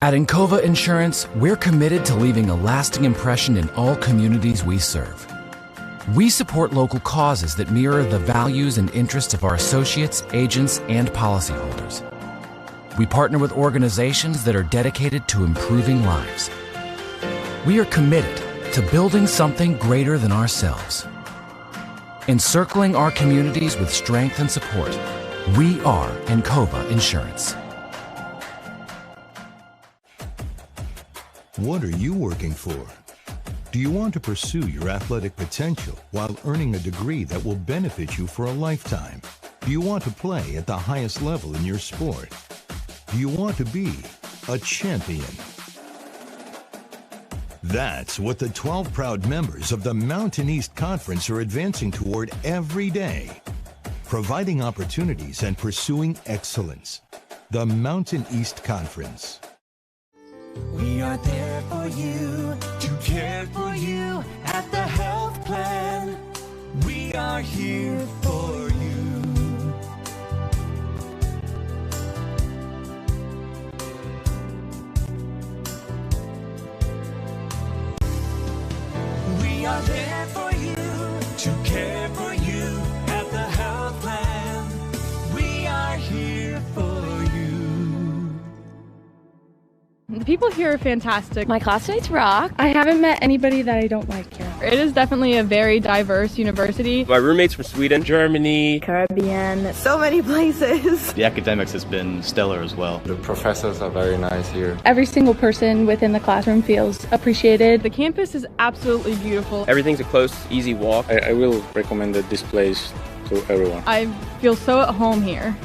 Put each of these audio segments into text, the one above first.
At Encova Insurance, we're committed to leaving a lasting impression in all communities we serve. We support local causes that mirror the values and interests of our associates, agents, and policyholders. We partner with organizations that are dedicated to improving lives. We are committed to building something greater than ourselves. Encircling our communities with strength and support, we are Encova Insurance. What are you working for? Do you want to pursue your athletic potential while earning a degree that will benefit you for a lifetime? Do you want to play at the highest level in your sport? Do you want to be a champion? That's what the 12 proud members of the Mountain East Conference are advancing toward every day, providing opportunities and pursuing excellence. The Mountain East Conference. We are there for you, to care for you at the health plan. We are here for you. We are there for you, to care for you at the health plan. We are here for you. The people here are fantastic. My classmates rock. I haven't met anybody that I don't like here. It is definitely a very diverse university. My roommates from Sweden, Germany, Caribbean, so many places. The academics has been stellar as well. The professors are very nice here. Every single person within the classroom feels appreciated. The campus is absolutely beautiful. Everything's a close, easy walk. I will recommend this place to everyone. I feel so at home here.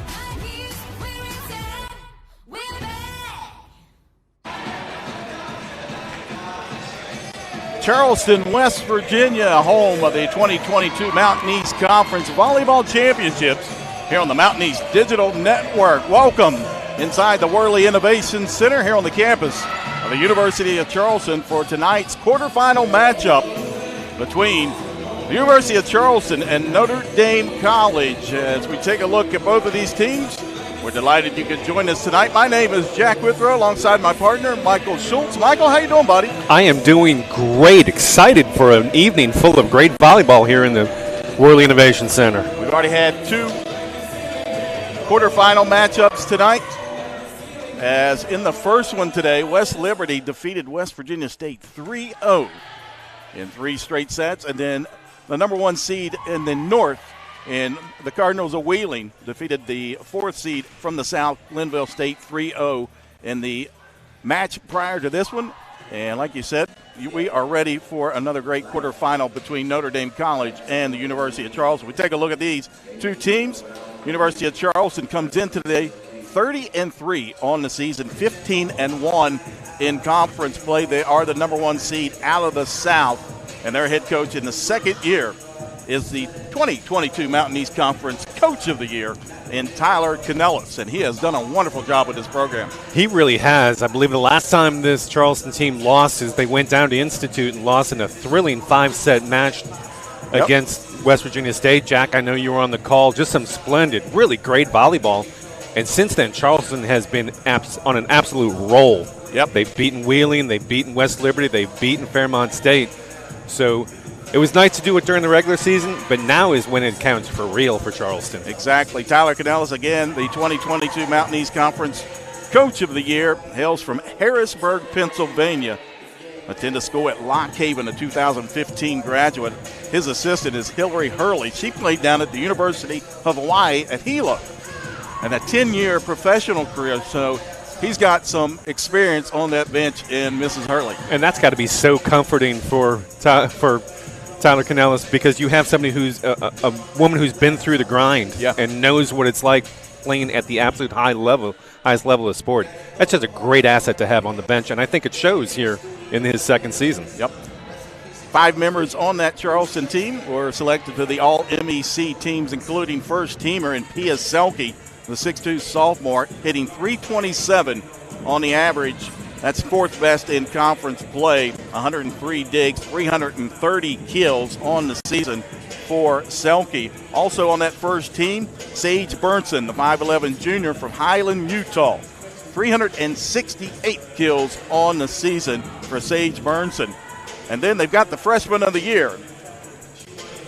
Charleston, West Virginia, home of the 2022 Mountain East Conference Volleyball Championships here on the Mountain East Digital Network. Welcome inside the Worley Innovation Center here on the campus of the University of Charleston for tonight's quarterfinal matchup between the University of Charleston and Notre Dame College. As we take a look at both of these teams, we're delighted you could join us tonight. My name is Jack Withrow alongside my partner, Michael Schultz. Michael, how you doing, buddy? I am doing great. Excited for an evening full of great volleyball here in the Worley Innovation Center. We've already had two quarterfinal matchups tonight. As in the first one today, West Liberty defeated West Virginia State 3-0 in 3 straight sets. And then the number 1 seed in the North, and the Cardinals of Wheeling, defeated the 4th seed from the South, Glenville State, 3-0 in the match prior to this one. And like you said, we are ready for another great quarterfinal between Notre Dame College and the University of Charleston. We take a look at these two teams. University of Charleston comes in today 30-3 on the season, 15-1 in conference play. They are the number 1 seed out of the South, and their head coach in the second year is the 2022 Mountain East Conference Coach of the Year in Tyler Canellis, and he has done a wonderful job with this program. He really has. I believe the last time this Charleston team lost is they went down to Institute and lost in a thrilling 5-set match against West Virginia State. Jack, I know you were on the call. Just some splendid, really great volleyball. And since then, Charleston has been on an absolute roll. Yep. They've beaten Wheeling, they've beaten West Liberty, they've beaten Fairmont State. So it was nice to do it during the regular season, but now is when it counts for real for Charleston. Exactly. Tyler Canellis, again, the 2022 Mountain East Conference Coach of the Year, hails from Harrisburg, Pennsylvania. Attended school at Lock Haven, a 2015 graduate. His assistant is Hillary Hurley. She played down at the University of Hawaii at Hilo, and a 10-year professional career. So he's got some experience on that bench in Mrs. Hurley. And that's got to be so comforting for Tyler Canellis, because you have somebody who's a woman who's been through the grind and knows what it's like playing at the absolute highest level of sport. That's just a great asset to have on the bench, and I think it shows here in his second season. Yep. 5 members on that Charleston team were selected to the All-MEC teams, including first-teamer in Pia Selke, the 6'2 sophomore, hitting .327 on the average. That's 4th best in conference play, 103 digs, 330 kills on the season for Selke. Also on that first team, Sage Burnson, the 5'11 junior from Highland, Utah. 368 kills on the season for Sage Burnson. And then they've got the freshman of the year.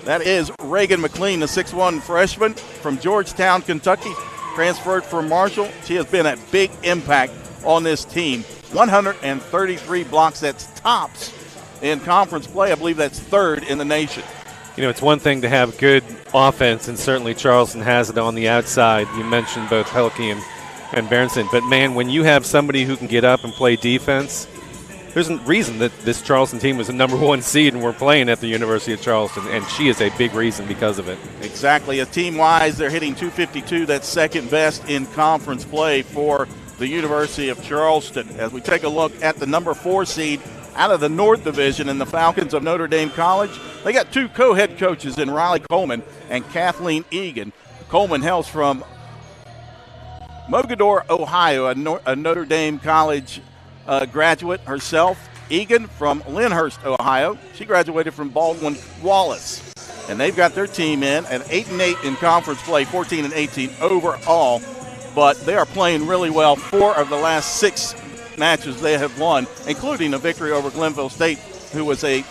That is Reagan McLean, the 6'1 freshman from Georgetown, Kentucky, transferred from Marshall. She has been a big impact on this team. 133 blocks, that's tops in conference play. I believe that's third in the nation. You know, it's one thing to have good offense, and certainly Charleston has it on the outside. You mentioned both Pelkey and Berenson. But, man, when you have somebody who can get up and play defense, there's a reason that this Charleston team was the #1 seed and we're playing at the University of Charleston, and she is a big reason because of it. Exactly. Team-wise, they're hitting .252. That's second best in conference play for the University of Charleston. As we take a look at the #4 seed out of the North Division in the Falcons of Notre Dame College, they got two co-head coaches in Riley Coleman and Kathleen Egan. Coleman hails from Mogadore, Ohio, a Notre Dame College graduate herself. Egan from Lyndhurst, Ohio. She graduated from Baldwin Wallace. And they've got their team in at 8-8 in conference play, 14-18 overall. But they are playing really well. 4 of the last 6 matches they have won, including a victory over Glenville State, who was a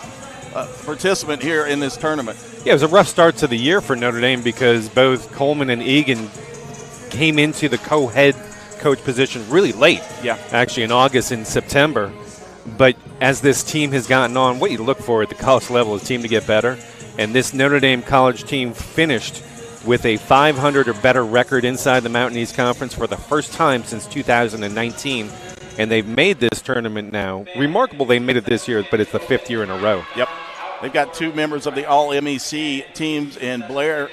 participant here in this tournament. Yeah, it was a rough start to the year for Notre Dame because both Coleman and Egan came into the co-head coach position really late. Yeah. Actually in August and September. But as this team has gotten on, what you look for at the college level is a team to get better. And this Notre Dame college team finished with a 500 or better record inside the Mountain East Conference for the first time since 2019. And they've made this tournament now. Remarkable they made it this year, but it's the 5th year in a row. Yep. They've got 2 members of the All-MEC teams in Blair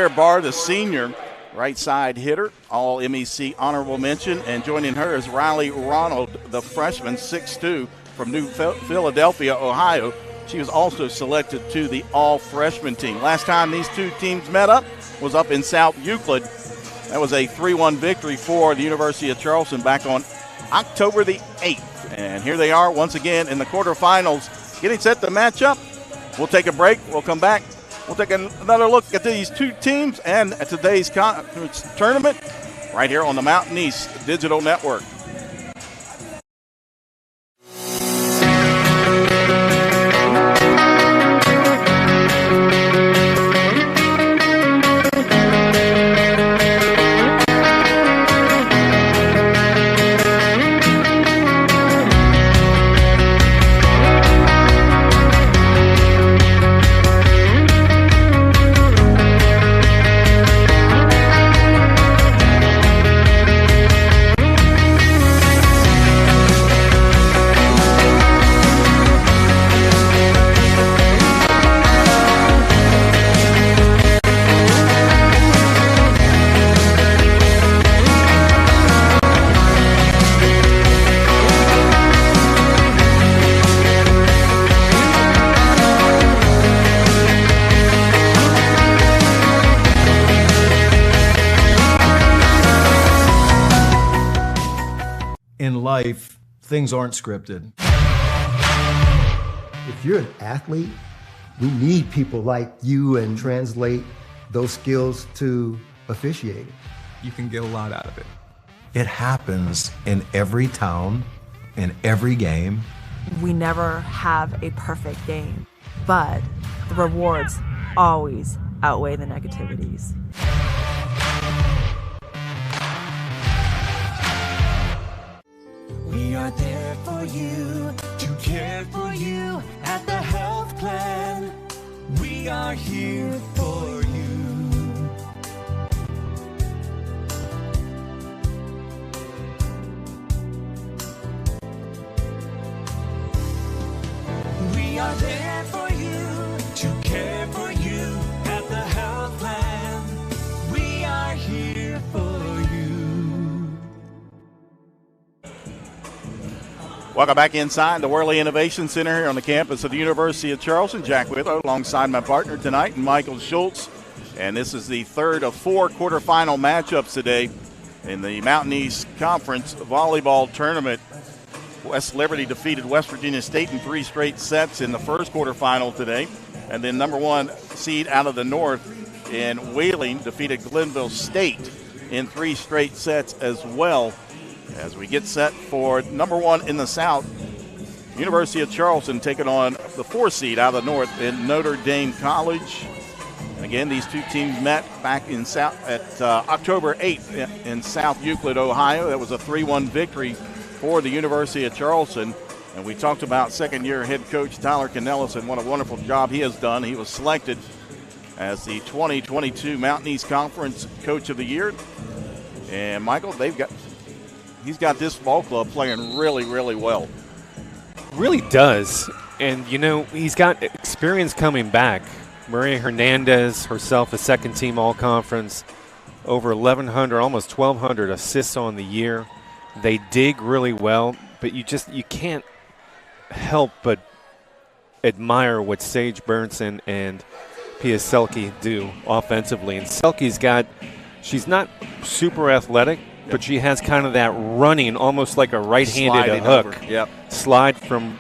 Barr, the senior right side hitter, All-MEC honorable mention, and joining her is Riley Ronald, the freshman, 6'2", from New Philadelphia, Ohio. She was also selected to the all-freshman team. Last time these two teams met up was up in South Euclid. That was a 3-1 victory for the University of Charleston back on October the 8th. And here they are once again in the quarterfinals, getting set to match up. We'll take a break. We'll come back. We'll take another look at these two teams and at today's conference tournament right here on the Mountain East Digital Network. In life, things aren't scripted. If you're an athlete, we need people like you and translate those skills to officiating. You can get a lot out of it. It happens in every town, in every game. We never have a perfect game, but the rewards always outweigh the negativities. We are there for you, to care for you at the health plan. We are here for you. We are there for you, to care for you at the health plan. We are here for you. Welcome back inside the Worley Innovation Center here on the campus of the University of Charleston. Jack Withrow alongside my partner tonight, Michael Schultz. And this is the third of 4 quarterfinal matchups today in the Mountain East Conference Volleyball Tournament. West Liberty defeated West Virginia State in 3 straight sets in the first quarterfinal today. And then #1 seed out of the North in Wheeling defeated Glenville State in 3 straight sets as well As we get set for number 1 in the South, University of Charleston taking on the 4 seed out of the North in Notre Dame College. And again, these two teams met back in October 8th in South Euclid, Ohio. That was a 3-1 victory for the University of Charleston. And we talked about second-year head coach Tyler Canellis and what a wonderful job he has done. He was selected as the 2022 Mountain East Conference Coach of the Year. And Michael, he's got this ball club playing really, really well. Really does. And, you know, he's got experience coming back. Maria Hernandez, herself a second-team All-Conference, over 1,100, almost 1,200 assists on the year. They dig really well, but you can't help but admire what Sage Burnson and Pia Selke do offensively. And she's not super athletic, but she has kind of that running, almost like a right-handed hook. Yep. Slide from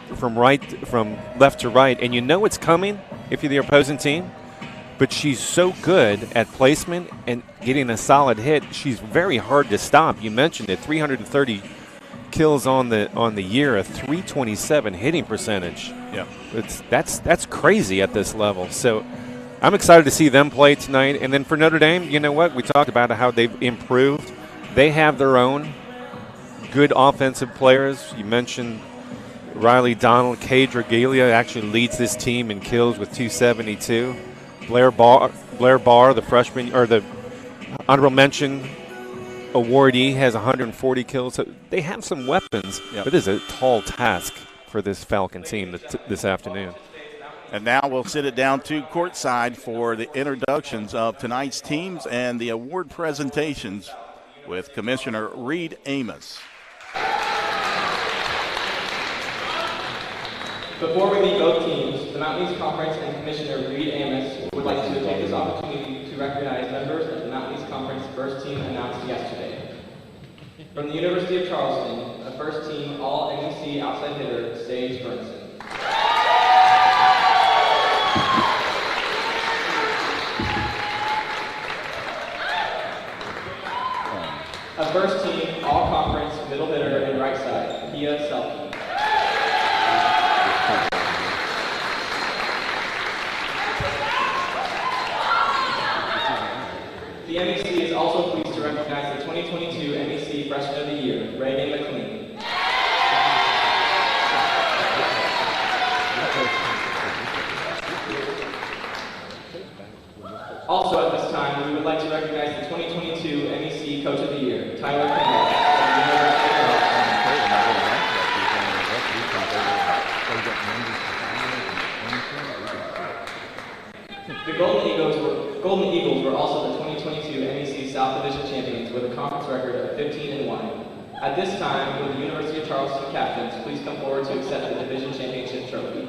left to right, and you know it's coming if you're the opposing team. But she's so good at placement and getting a solid hit. She's very hard to stop. You mentioned it, 330 kills on the year, a 327 hitting percentage. Yeah, that's crazy at this level. So I'm excited to see them play tonight. And then for Notre Dame, you know what? We talked about how they've improved. They have their own good offensive players. You mentioned Riley Donald. Kay Dragalia actually leads this team in kills with 272. Blair Barr, the freshman, or the honorable mention awardee, has 140 kills. So they have some weapons, but it is a tall task for this Falcon team this afternoon. And now we'll sit it down to courtside for the introductions of tonight's teams and the award presentations with Commissioner Reed Amos. Before we meet both teams, the Mountain East Conference and Commissioner Reed Amos would like to take this opportunity to recognize members of the Mountain East Conference first team announced yesterday. From the University of Charleston, a first team All-MEC outside hitter, Sage Burnson. A first team All-Conference middle hitter and right side, Pia Selke. The MEC is also pleased to recognize the 2022 MEC Freshman of the Year, Reagan McLean. Also at this time, we would like to recognize the 2022 MEC Coach of the Year, Tyler Canellis, from the University of Charleston. The Golden Eagles were also the 2022 MEC South Division champions with a conference record of 15-1. At this time, will the University of Charleston captains please come forward to accept the division championship trophy.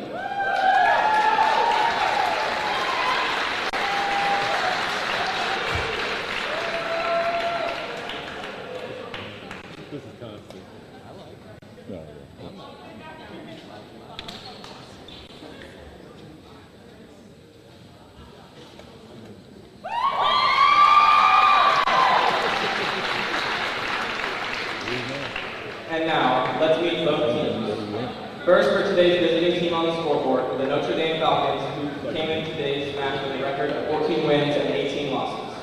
This is constant. I like it. No, And now, let's meet both teams. First, for today's visiting team on the scoreboard, the Notre Dame Falcons, who came in today's match with a record of 14 wins and 18 losses.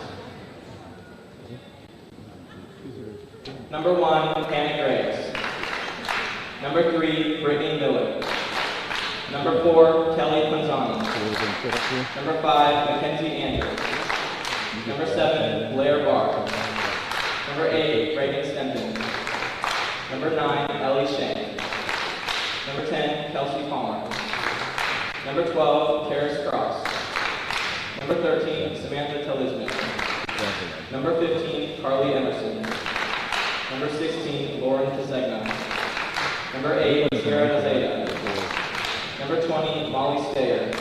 Number 1, Hannah Graves. Number 3, Brittany Miller. Number 4, Kelly Panzani. Number 5, Mackenzie Andrews. Number 7, Blair Barr. Number 8, Reagan Stemden. Number 9, Ellie Shane. Number 10, Kelsey Palmer. Number 12, Karis Cross. Number 13, Samantha Talisman. Number 15, Carly Emerson. Number 16, Lauren Tizegna. Number 8, Sarah Zeta. Number 20, Molly Stayer.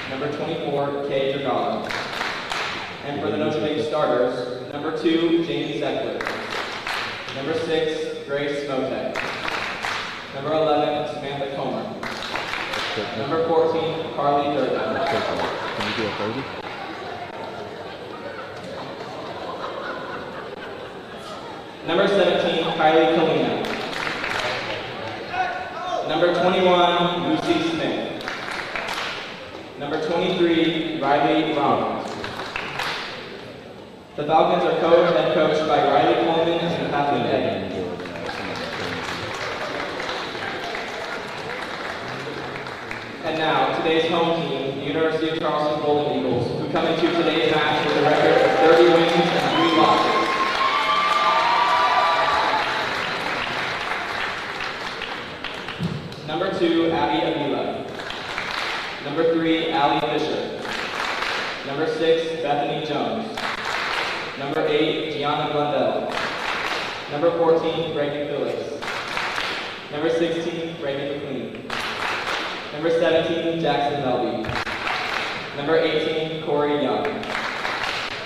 Number 24, Kay Dragala. And for the Notre Dame starters, number 2, Jamie Zeckler. Number 6, Grace Smotek. Number 11, Samantha Comer. Number 14, Carly Durden. Can you do a 30? Number 17, Kylie Kalina. Number 21, Lucy Smith. Number 23, Riley Rollins. The Falcons are coached and coached by Riley Coleman and Kathleen Edmonds. And now, today's home team, the University of Charleston Golden Eagles, who come into today's match with a record of 30 wins and 3 losses. Number 2, Abby Avila. Number 3, Allie Fisher. Number 6, Bethany Jones. Number 8, Gianna Blundell. Number 14, Reagan Phillips. Number 16, Reagan McLean. Number 17, Jackson Melby. Number 18, Corey Young.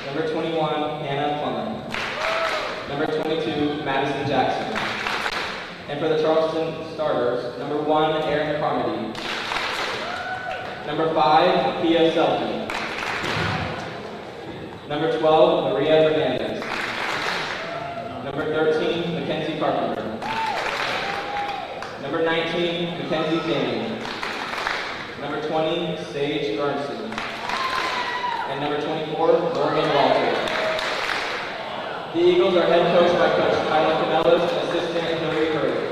Number 21, Hannah Plummer. Number 22, Madison Jackson. And for the Charleston starters, number 1, Erin Carmody. Number 5, Pia Selby. Number 12, Maria Hernandez. Number 13, Mackenzie Carpenter. Number 19, Mackenzie Damon. Number 20, Sage Bernson. And number 24, Morgan Walter. The Eagles are head coached by Coach Kyla Canellos and assistant Hillary Hurley.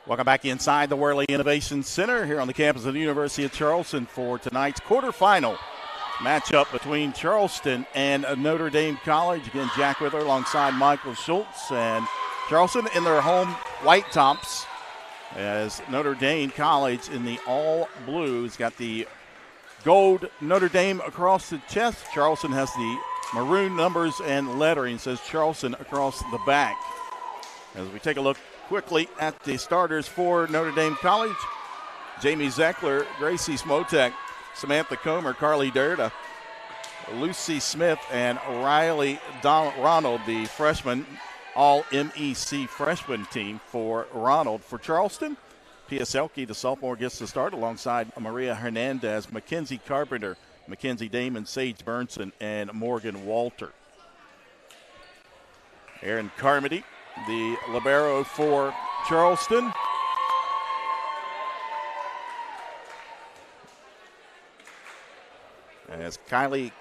Welcome back inside the Worley Innovation Center here on the campus of the University of Charleston for tonight's quarterfinal matchup between Charleston and Notre Dame College. Again, Jack Withler alongside Michael Schultz, and Charleston in their home white tops as Notre Dame College in the all blue has got the gold Notre Dame across the chest. Charleston has the maroon numbers and lettering, says Charleston across the back. As we take a look quickly at the starters for Notre Dame College: Jamie Zeckler, Gracie Smotek, Samantha Comer, Carly Durda, Lucy Smith, and Riley Ronald, the freshman, all MEC freshman team for Ronald. For Charleston, Pia Selke, the sophomore, gets the start alongside Maria Hernandez, Mackenzie Carpenter, Mackenzie Damon, Sage Bernson, and Morgan Walter. Erin Carmody, the libero for Charleston. As Kylie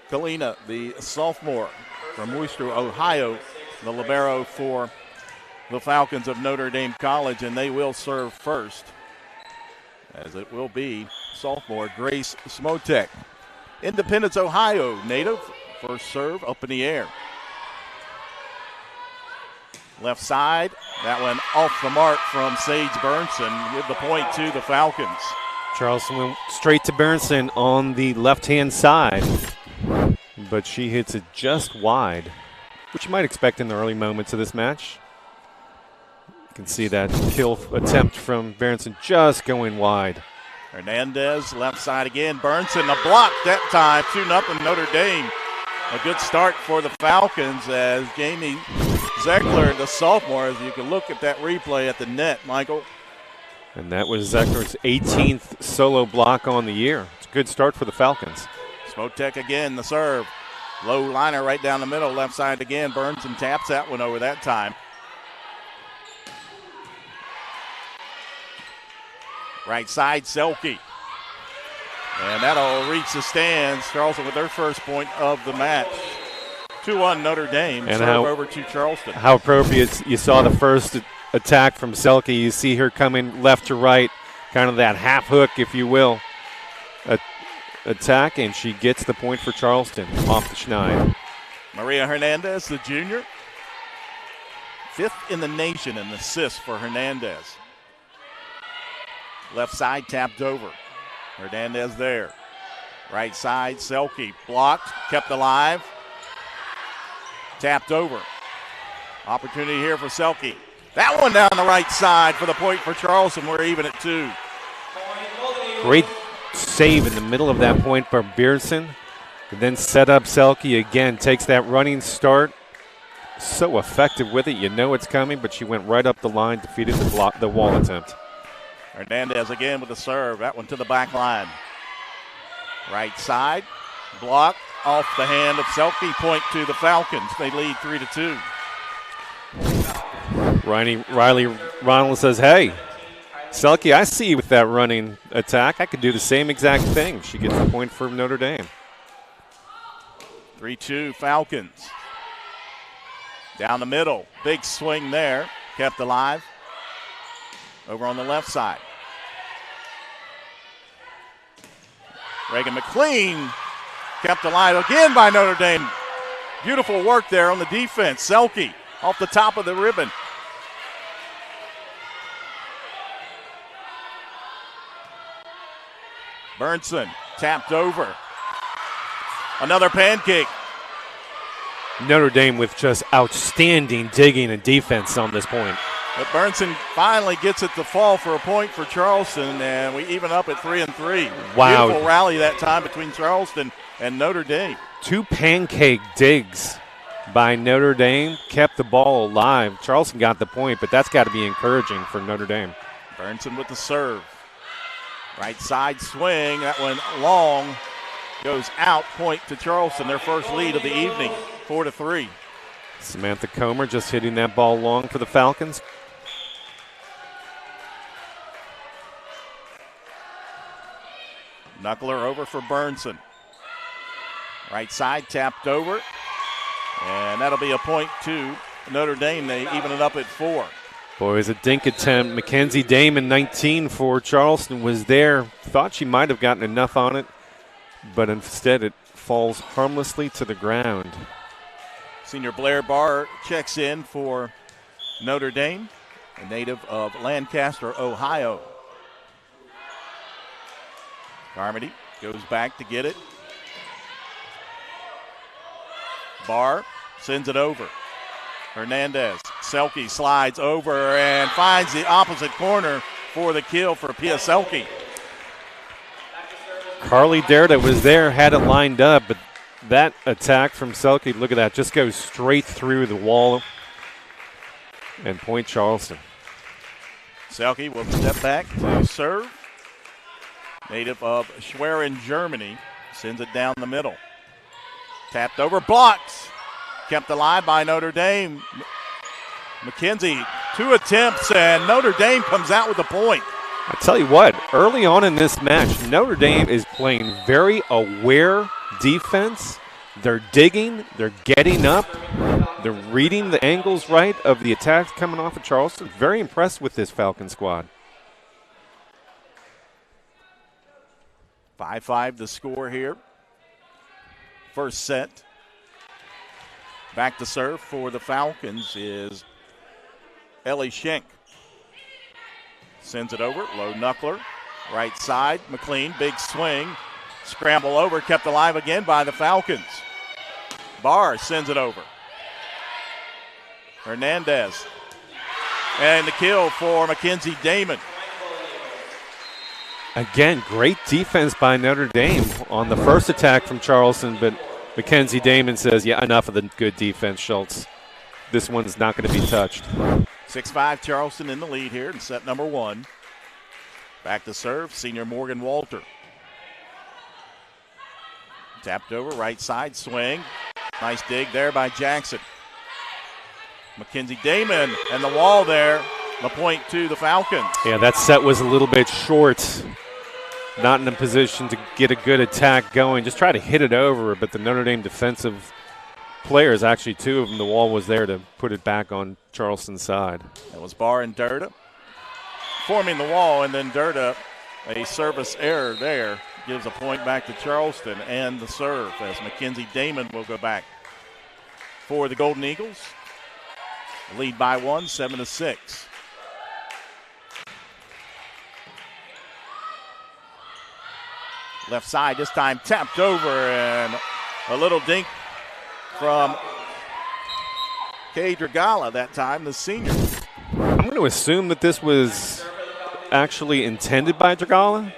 Kalina, the sophomore from Worcester, Ohio, the libero for the Falcons of Notre Dame College, and they will serve first, as it will be sophomore Grace Smotek. Independence, Ohio native, first serve up in the air. Left side, that one off the mark from Sage Bernson. Give the point to the Falcons. Charleston went straight to Bernson on the left-hand side, but she hits it just wide, which you might expect in the early moments of this match. You can see that kill attempt from Bernson just going wide. Hernandez, left side again. Bernson, a block that time, 2-0 Notre Dame. A good start for the Falcons as Jamie Zeckler, the sophomore, as you can look at that replay at the net, Michael. And that was Zeckler's 18th solo block on the year. It's a good start for the Falcons. Smotek again, the serve. Low liner right down the middle, left side again. Bernson taps that one over that time. Right side, Selke. And that'll reach the stands. Charleston with their first point of the match. 2-1 Notre Dame. And serve over to Charleston. How appropriate. You saw the first attack from Selke. You see her coming left to right, kind of that half hook, if you will, attack, and she gets the point for Charleston off the schneid. Maria Hernandez, the junior, 5th in the nation in assists for Hernandez. Left side tapped over. Hernandez there. Right side, Selke blocked, kept alive. Tapped over. Opportunity here for Selke. That one down the right side for the point for Charleston. We're even at 2. Great save in the middle of that point for Beerson. And then set up Selke again. Takes that running start. So effective with it. You know it's coming, but she went right up the line, defeated the wall attempt. Hernandez again with the serve. That one to the back line. Right side. Block off the hand of Selke. Point to the Falcons. They lead 3-2. Riley Ronald says, hey, Selke, I see you with that running attack. I could do the same exact thing. She gets the point for Notre Dame. 3-2 Falcons. Down the middle. Big swing there. Kept alive. Over on the left side. Reagan McLean kept alive again by Notre Dame. Beautiful work there on the defense. Selke off the top of the ribbon. Burnson tapped over. Another pancake. Notre Dame with just outstanding digging and defense on this point. But Burnson finally gets it to fall for a point for Charleston, and we even up at 3-3. Wow. Beautiful rally that time between Charleston and Notre Dame. 2 pancake digs by Notre Dame kept the ball alive. Charleston got the point, but that's got to be encouraging for Notre Dame. Burnson with the serve. Right side swing. That one long. Goes out. Point to Charleston. Their first lead of the evening. 4-3. Samantha Comer just hitting that ball long for the Falcons. Knuckler over for Burnson. Right side tapped over. And that'll be a point to Notre Dame. They even it up at 4. Boys, a dink attempt. Mackenzie Damon, 19 for Charleston, was there. Thought she might have gotten enough on it, but instead it falls harmlessly to the ground. Senior Blair Barr checks in for Notre Dame, a native of Lancaster, Ohio. Carmody goes back to get it. Barr sends it over. Hernandez. Selke slides over and finds the opposite corner for the kill for Pia Selke. Carly Derda was there, had it lined up, but that attack from Selke, look at that, just goes straight through the wall and point Charleston. Selke will step back to serve. Native of Schwerin, Germany, sends it down the middle. Tapped over, blocks. Kept alive by Notre Dame. McKenzie, 2 attempts, and Notre Dame comes out with a point. I tell you what, early on in this match, Notre Dame is playing very aware defense. They're digging, they're getting up, they're reading the angles right of the attacks coming off of Charleston. Very impressed with this Falcon squad. 5-5 the score here. First set. Back to serve for the Falcons is Ellie Schenk. Sends it over, low knuckler. Right side, McLean, big swing. Scramble over, kept alive again by the Falcons. Barr sends it over. Hernandez. And the kill for Mackenzie Damon. Again, great defense by Notre Dame on the first attack from Charleston, but Mackenzie Damon says, yeah, enough of the good defense, Schultz. This one's not going to be touched. 6-5 Charleston in the lead here in set number 1. Back to serve, senior Morgan Walter. Tapped over, right side, swing. Nice dig there by Jackson. Mackenzie Damon and the wall there. The point to the Falcons. Yeah, that set was a little bit short. Not in a position to get a good attack going. Just try to hit it over, but the Notre Dame defensive players, actually 2 of them, the wall was there to put it back on Charleston's side. That was Barr and Derda forming the wall, and then Derda, a service error there, gives a point back to Charleston and the serve as Mackenzie Damon will go back for the Golden Eagles. Lead by 1, 7-6. Left side this time tapped over, and a little dink from Kay Dragala that time, the senior. I'm going to assume that this was actually intended by Dragala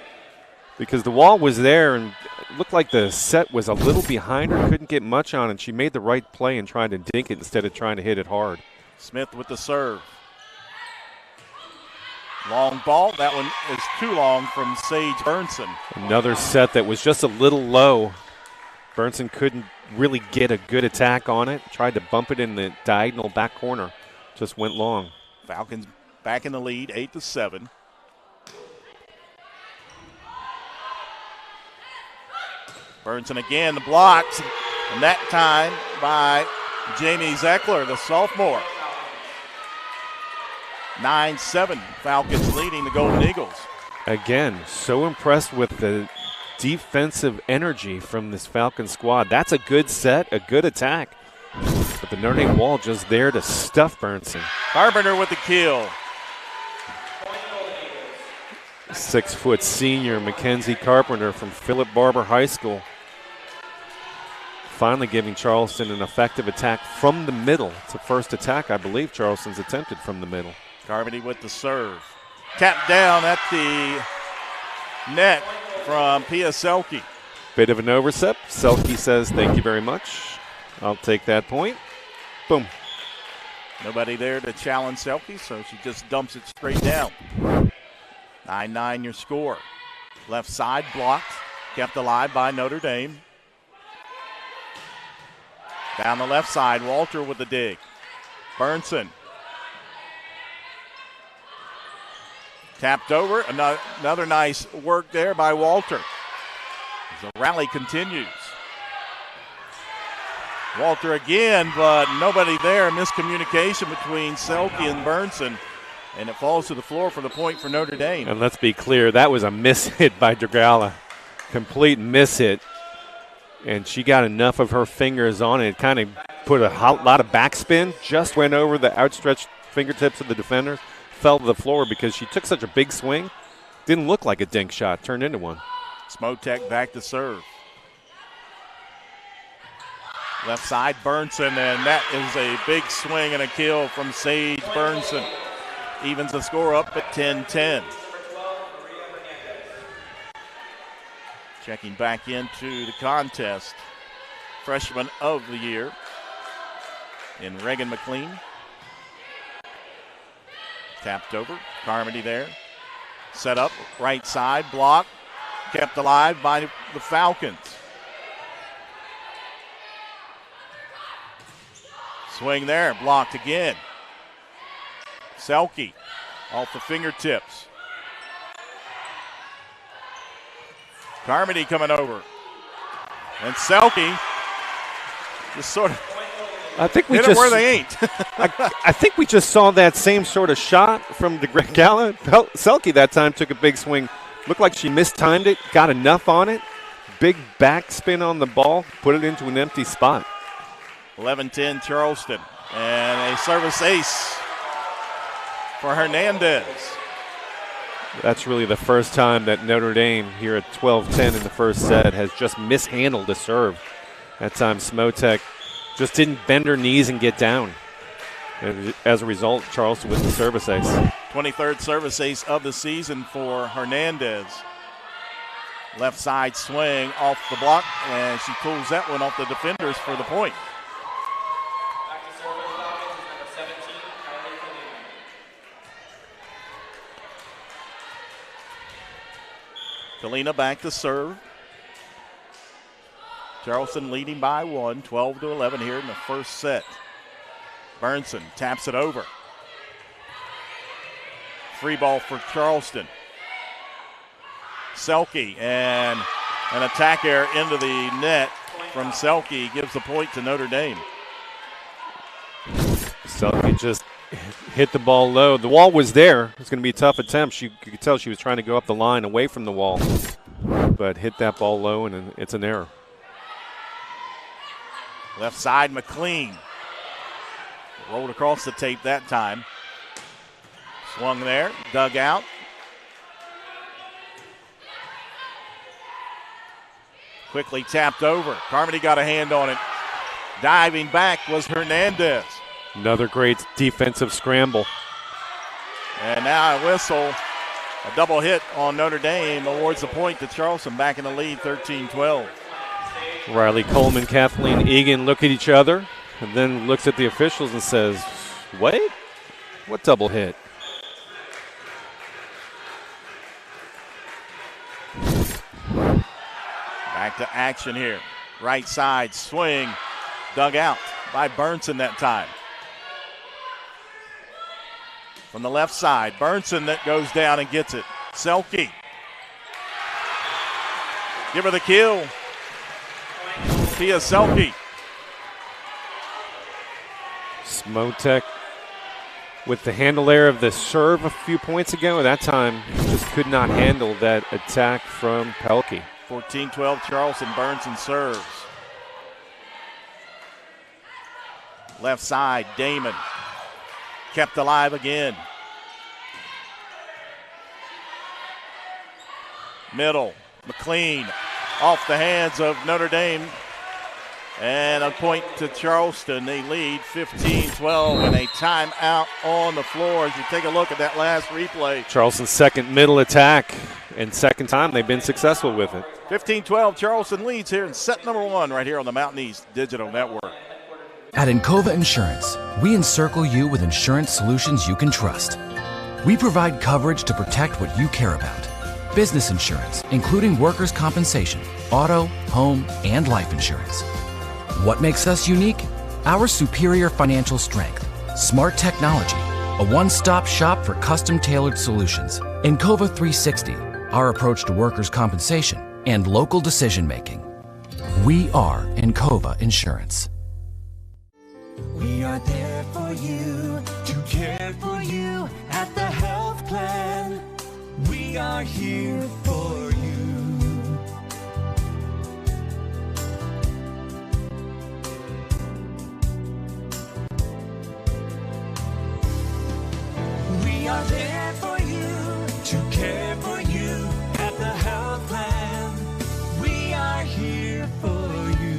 because the wall was there and it looked like the set was a little behind her, couldn't get much on it. She made the right play and tried to dink it instead of trying to hit it hard. Smith with the serve. Long ball. That one is too long from Sage Burnson. Another set that was just a little low. Burnson couldn't really get a good attack on it. Tried to bump it in the diagonal back corner. Just went long. Falcons back in the lead, 8-7. Burnson again, the blocks, and that time by Jamie Zeckler, the sophomore. 9-7, Falcons leading the Golden Eagles. Again, so impressed with the defensive energy from this Falcons squad. That's a good set, a good attack. But the Notre Dame wall just there to stuff Burnson. Carpenter with the kill. 6-foot senior Mackenzie Carpenter from Philip Barber High School. Finally giving Charleston an effective attack from the middle. It's the first attack I believe Charleston's attempted from the middle. Carmody with the serve. Tapped down at the net from Pia Selke. Bit of an overstep. Selke says, thank you very much. I'll take that point. Boom. Nobody there to challenge Selke, so she just dumps it straight down. 9-9 your score. Left side blocked. Kept alive by Notre Dame. Down the left side, Walter with the dig. Burnson. Tapped over. Another nice work there by Walter. The rally continues. Walter again, but nobody there. Miscommunication between Selke and Burnson. And it falls to the floor for the point for Notre Dame. And let's be clear, that was a miss hit by Dragala. Complete miss hit. And she got enough of her fingers on it. Kind of put a lot of backspin. Just went over the outstretched fingertips of the defenders. Fell to the floor because she took such a big swing. Didn't look like a dink shot. Turned into one. Smotek back to serve. Left side, Burnson, and that is a big swing and a kill from Sage Burnson. Evens the score up at 10-10. Checking back into the contest, freshman of the year in Reagan McLean. Tapped over, Carmody there. Set up, right side, block, kept alive by the Falcons. Swing there, blocked again. Selke off the fingertips. Carmody coming over. And Selke just sort of I think we hit just it where they ain't. I think we just saw that same sort of shot from the Dragala. Selke that time took a big swing. Looked like she mistimed it, got enough on it. Big backspin on the ball, put it into an empty spot. 11-10 Charleston. And a service ace for Hernandez. That's really the first time that Notre Dame here at 12-10 in the first set has just mishandled a serve. That time Smotek just didn't bend her knees and get down. And as a result, Charleston with the service ace. 23rd service ace of the season for Hernandez. Left side swing off the block, and she pulls that one off the defenders for the point. Kalina back to serve. Charleston leading by one, 12-11 here in the first set. Burnson taps it over. Free ball for Charleston. Selke, and an attack error into the net from Selke gives the point to Notre Dame. Selke just hit the ball low. The wall was there. It's going to be a tough attempt. You could tell she was trying to go up the line away from the wall, but hit that ball low, and it's an error. Left side, McLean. Rolled across the tape that time. Swung there, dug out. Quickly tapped over. Carmody got a hand on it. Diving back was Hernandez. Another great defensive scramble. And now a whistle. A double hit on Notre Dame awards the point to Charleston, back in the lead, 13-12. Riley Coleman, Kathleen Egan look at each other and then looks at the officials and says, wait, what double hit? Back to action here. Right side swing, dug out by Burnson that time. From the left side, Burnson that goes down and gets it. Selke. Give her the kill. Tia Selke. Smotek with the handle there of the serve a few points ago. That time just could not handle that attack from Pelkey. 14-12 Charleston. Burnson serves. Left side, Damon. Kept alive again. Middle, McLean off the hands of Notre Dame. And a point to Charleston. They lead 15-12 and a timeout on the floor as you take a look at that last replay. Charleston's second middle attack, and second time they've been successful with it. 15-12, Charleston leads here in set number 1 right here on the Mountain East Digital Network. At Encova Insurance, we encircle you with insurance solutions you can trust. We provide coverage to protect what you care about. Business insurance, including workers' compensation, auto, home, and life insurance. What makes us unique? Our superior financial strength, smart technology, a one-stop shop for custom-tailored solutions, Encova 360, our approach to workers' compensation, and local decision-making. We are Encova Insurance. We are there for you, to care for you at the health plan. We are here for you. We are there for you, to care for you at the health plan. We are here for you.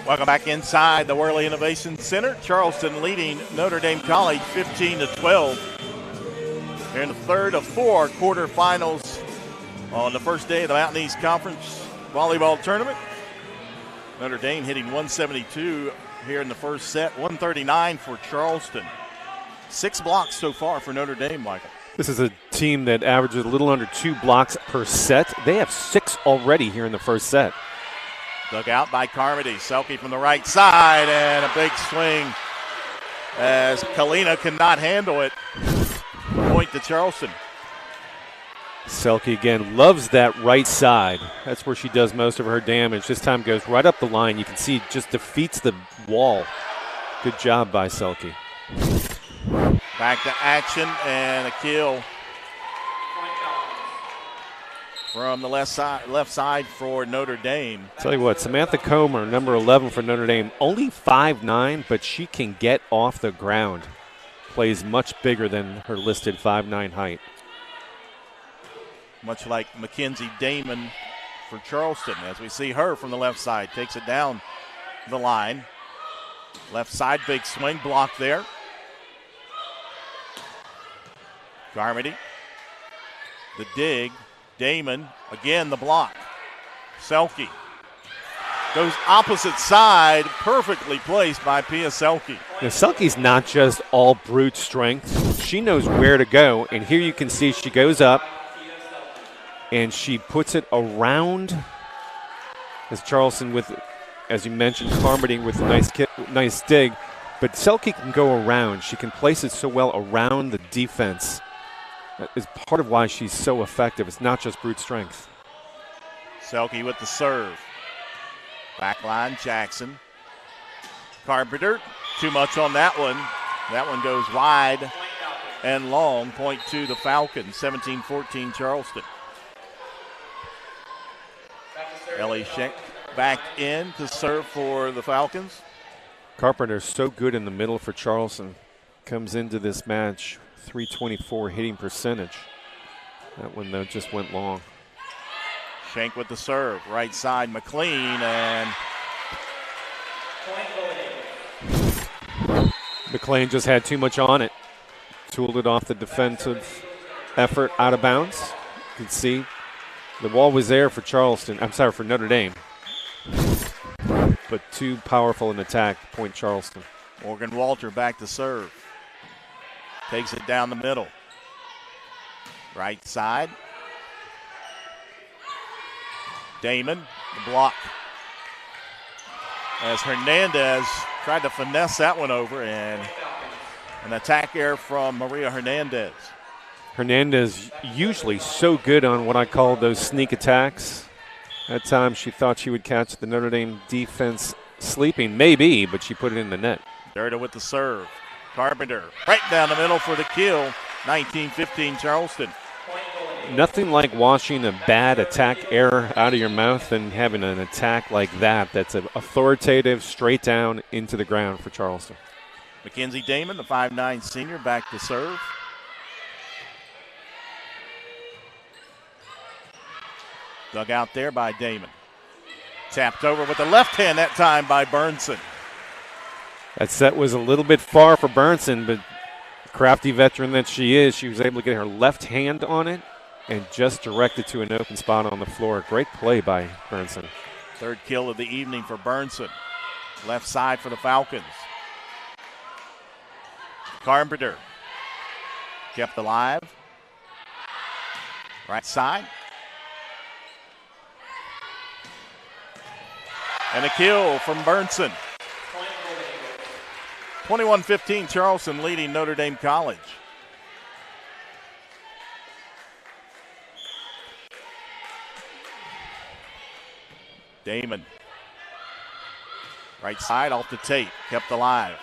Welcome back inside the Worley Innovation Center. Charleston leading Notre Dame College 15-12. They're in the third of 4 quarterfinals on the first day of the Mountain East Conference volleyball tournament. Notre Dame hitting 172 here in the first set, 139 for Charleston. 6 blocks so far for Notre Dame, Michael. This is a team that averages a little under 2 blocks per set. They have 6 already here in the first set. Dug out by Carmody. Selke from the right side, and a big swing as Kalina cannot handle it. Point to Charleston. Selke again loves that right side. That's where she does most of her damage. This time goes right up the line. You can see it just defeats the wall. Good job by Selke. Back to action and a kill from the left side for Notre Dame. Tell you what, Samantha Comer, number 11 for Notre Dame, only 5'9", but she can get off the ground. Plays much bigger than her listed 5'9" height. Much like Mackenzie Damon for Charleston, as we see her from the left side. Takes it down the line. Left side, big swing block there. Carmody. The dig. Damon, again the block. Selke goes opposite side, perfectly placed by Pia Selke. Now, Selke's not just all brute strength. She knows where to go, and here you can see she goes up, and she puts it around, as Charleston with, as you mentioned, Carmody with a nice dig, but Selke can go around. She can place it so well around the defense. That is part of why she's so effective. It's not just brute strength. Selke with the serve. Backline, Jackson. Carpenter, too much on that one. That one goes wide and long. Point to the Falcons, 17-14 Charleston. Ellie Schenk back in to serve for the Falcons. Carpenter's so good in the middle for Charleston. Comes into this match, 324 hitting percentage. That one, though, just went long. Shank with the serve. Right side, McLean, and McLean just had too much on it. Tooled it off the defensive effort out of bounds. You can see the wall was there for for Notre Dame. But too powerful an attack, point Charleston. Morgan Walter back to serve. Takes it down the middle. Right side. Damon, the block. As Hernandez tried to finesse that one over, and an attack error from Maria Hernandez. Hernandez usually so good on what I call those sneak attacks. That time she thought she would catch the Notre Dame defense sleeping, maybe, but she put it in the net. Derrida with the serve. Carpenter right down the middle for the kill. 19-15 Charleston. Nothing like washing a bad attack error out of your mouth and having an attack like that that's authoritative, straight down into the ground for Charleston. Mackenzie Damon, the 5'9 senior, back to serve. Dug out there by Damon. Tapped over with the left hand that time by Burnson. That set was a little bit far for Burnson, but crafty veteran that she is, she was able to get her left hand on it and just direct it to an open spot on the floor. Great play by Burnson. Third kill of the evening for Burnson. Left side for the Falcons. Carpenter kept alive. Right side. And a kill from Burnson. 21-15 Charleston leading Notre Dame College. Damon. Right side off the tape. Kept alive.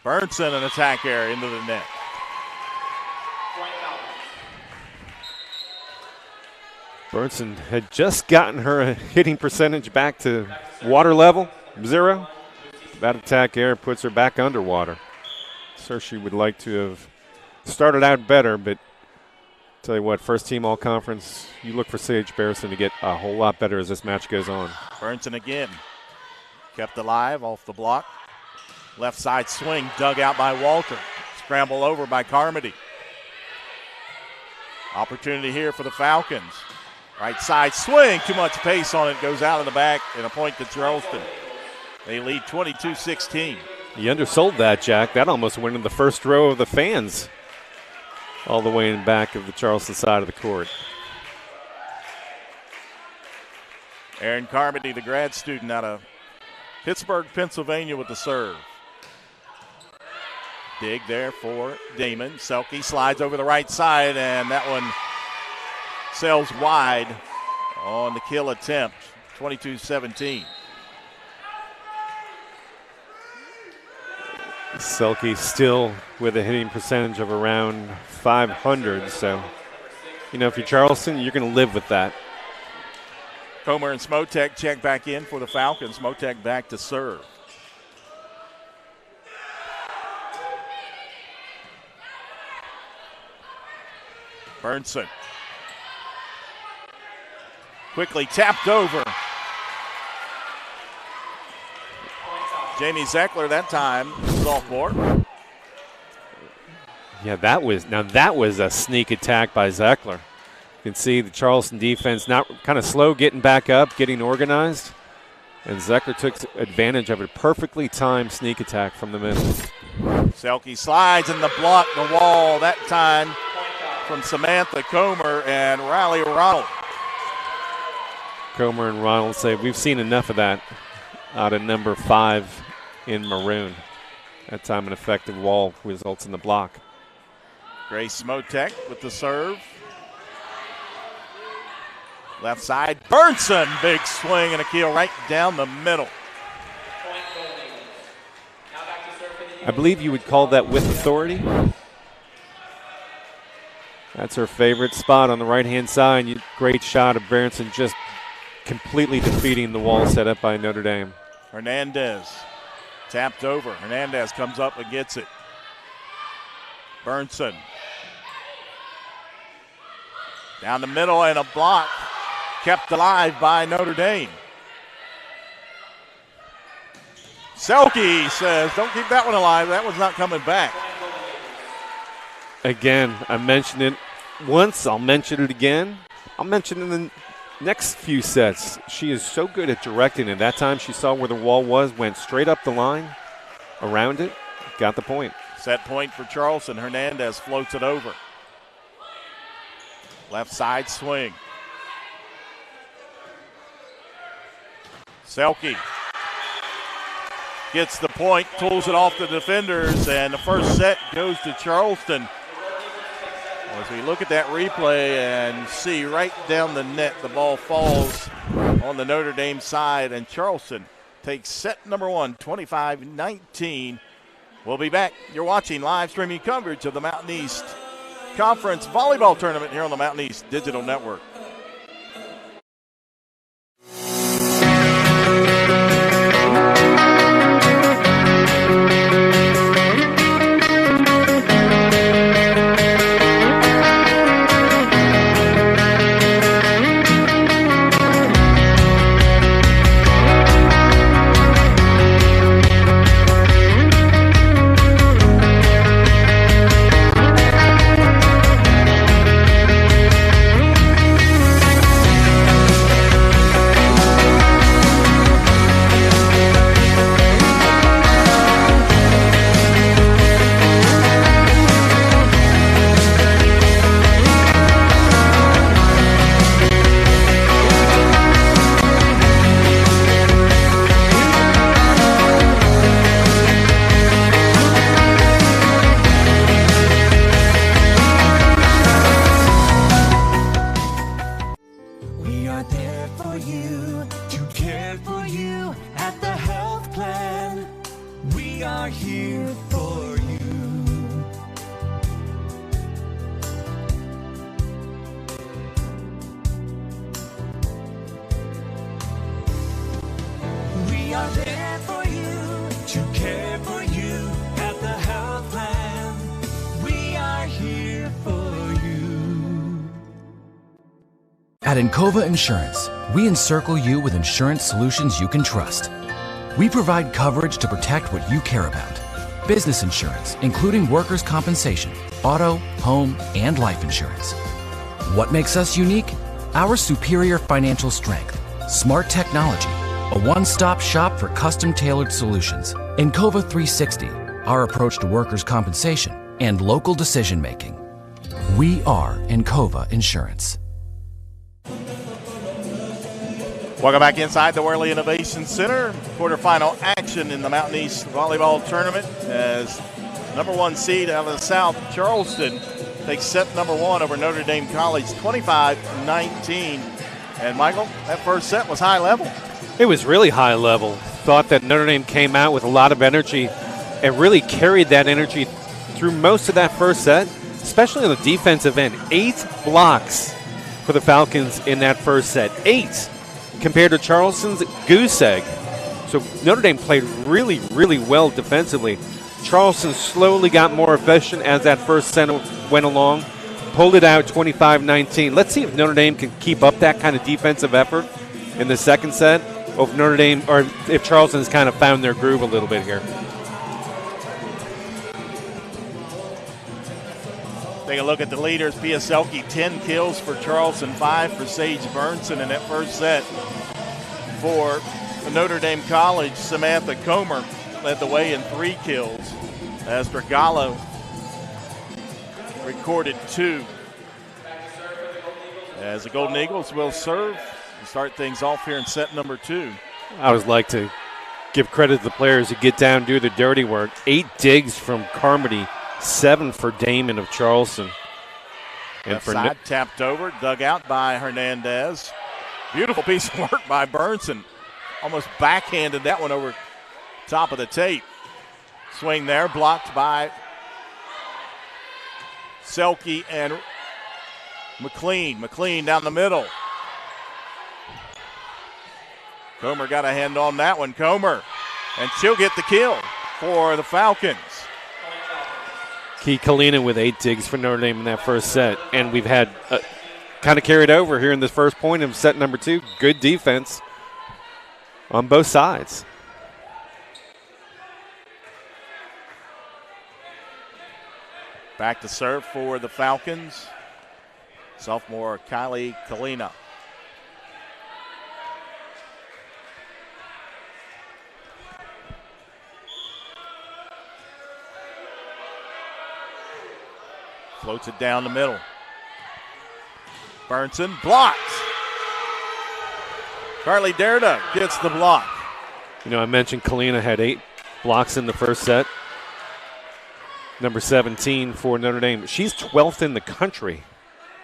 Burnson an attack error into the net. Burnson had just gotten her hitting percentage back to water level, 0. That attack error puts her back underwater. So she would like to have started out better, but tell you what, first team all conference, you look for Sage Barrison to get a whole lot better as this match goes on. Burnson again. Kept alive off the block. Left side swing dug out by Walter. Scramble over by Carmody. Opportunity here for the Falcons. Right side swing, too much pace on it, goes out of the back and a point to Charleston. They lead 22-16. You undersold that, Jack. That almost went in the first row of the fans all the way in back of the Charleston side of the court. Aaron Carmody, the grad student out of Pittsburgh, Pennsylvania with the serve. Dig there for Damon. Selke slides over the right side, and that one sails wide on the kill attempt. 22-17. Selke still with a hitting percentage of around 500. So, you know, if you're Charleston, you're going to live with that. Comer and Smotek check back in for the Falcons. Smotek back to serve. Burnson. Quickly tapped over. Jamie Zeckler that time, sophomore. Yeah, that was a sneak attack by Zeckler. You can see the Charleston defense not kind of slow getting back up, getting organized. And Zeckler took advantage of a perfectly timed sneak attack from the middle. Selke slides in the block, the wall that time from Samantha Comer and Riley Ronald. Comer and Ronald say we've seen enough of that out of number 5 in maroon. That time an effective wall results in the block. Grace Smotek with the serve. Left side, Burnson, big swing and a kill right down the middle. I believe you would call that with authority. That's her favorite spot on the right-hand side. Great shot of Burnson just completely defeating the wall set up by Notre Dame. Hernandez tapped over. Hernandez comes up and gets it. Burnson. Down the middle and a block kept alive by Notre Dame. Selke says, don't keep that one alive. That one's not coming back. Again, I mentioned it once. I'll mention it again. I'll mention it in the next few sets. She is so good at directing it. That time she saw where the wall was, went straight up the line, around it, got the point. Set point for Charleston. Hernandez floats it over. Left side swing. Selke gets the point, pulls it off the defenders, and the first set goes to Charleston. As we look at that replay and see right down the net, the ball falls on the Notre Dame side, and Charleston takes set number one, 25-19. We'll be back. You're watching live streaming coverage of the Mountain East Conference Volleyball Tournament here on the Mountain East Digital Network. At Encova Insurance, we encircle you with insurance solutions you can trust. We provide coverage to protect what you care about. Business insurance, including workers' compensation, auto, home, and life insurance. What makes us unique? Our superior financial strength, smart technology, a one-stop shop for custom-tailored solutions, Encova 360, our approach to workers' compensation, and local decision-making. We are Encova Insurance. Welcome back inside the Worley Innovation Center. Quarterfinal action in the Mountain East Volleyball Tournament as number one seed out of the South, Charleston, takes set number one over Notre Dame College, 25-19. And Michael, that first set was high level. It was really high level. Thought that Notre Dame came out with a lot of energy and really carried that energy through most of that first set, especially on the defensive end. 8 blocks for the Falcons in that first set. 8. Compared to Charleston's goose egg. So Notre Dame played really, really well defensively. Charleston slowly got more efficient as that first set went along, pulled it out 25-19. Let's see if Notre Dame can keep up that kind of defensive effort in the second set, or if Notre Dame, or if Charleston's kind of found their groove a little bit here. Take a look at the leaders. Pia Selke, 10 kills for Charleston, 5 for Sage Burnson in that first set. For Notre Dame College, Samantha Comer led the way in 3 kills as Dragallo recorded 2. As the Golden Eagles will serve to start things off here in set number 2. I always like to give credit to the players who get down and do the dirty work. 8 digs from Carmody, 7 for Damon of Charleston. And left side tapped over, dug out by Hernandez. Beautiful piece of work by Burnson. Almost backhanded that one over top of the tape. Swing there, blocked by Selke and McLean. McLean down the middle. Comer got a hand on that one. Comer, and she'll get the kill for the Falcons. Key Kalina with 8 digs for Notre Dame in that first set. And we've had kind of carried over here in this first point of set number 2. Good defense on both sides. Back to serve for the Falcons. Sophomore Kylie Kalina. Floats it down the middle. Burnson blocks. Carly Derda gets the block. You know, I mentioned Kalina had 8 blocks in the first set. Number 17 for Notre Dame. She's 12th in the country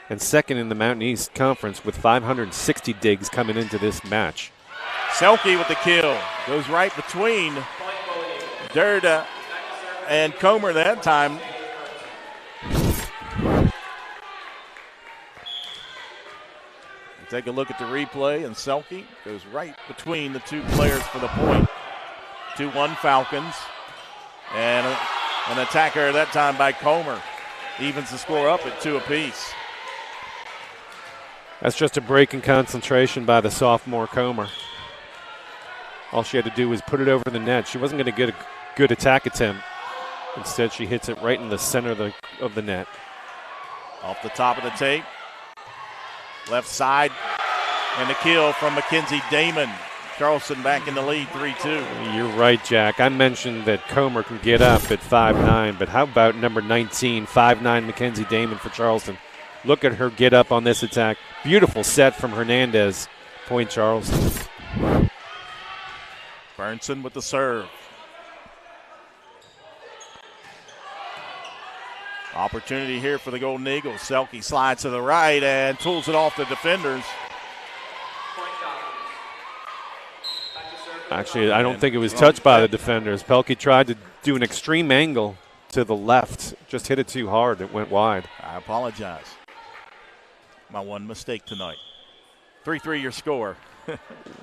and 2nd in the Mountain East Conference with 560 digs coming into this match. Selke with the kill. Goes right between Derda and Comer that time. Take a look at the replay, and Selke goes right between the 2 players for the point. 2-1 Falcons. And an attacker that time by Comer evens the score up at 2 apiece. That's just a break in concentration by the sophomore Comer. All she had to do was put it over the net. She wasn't going to get a good attack attempt. Instead, she hits it right in the center of the net. Off the top of the tape. Left side, and the kill from Mackenzie Damon. Charleston back in the lead, 3-2. You're right, Jack. I mentioned that Comer can get up at 5'9", but how about number 19, 5'9", Mackenzie Damon for Charleston? Look at her get up on this attack. Beautiful set from Hernandez. Point Charleston. Burnson with the serve. Opportunity here for the Golden Eagles. Selke slides to the right and tools it off the defenders. Actually, I don't think it was touched by the defenders. Pelkey tried to do an extreme angle to the left. Just hit it too hard. It went wide. I apologize. My one mistake tonight. 3-3 your score.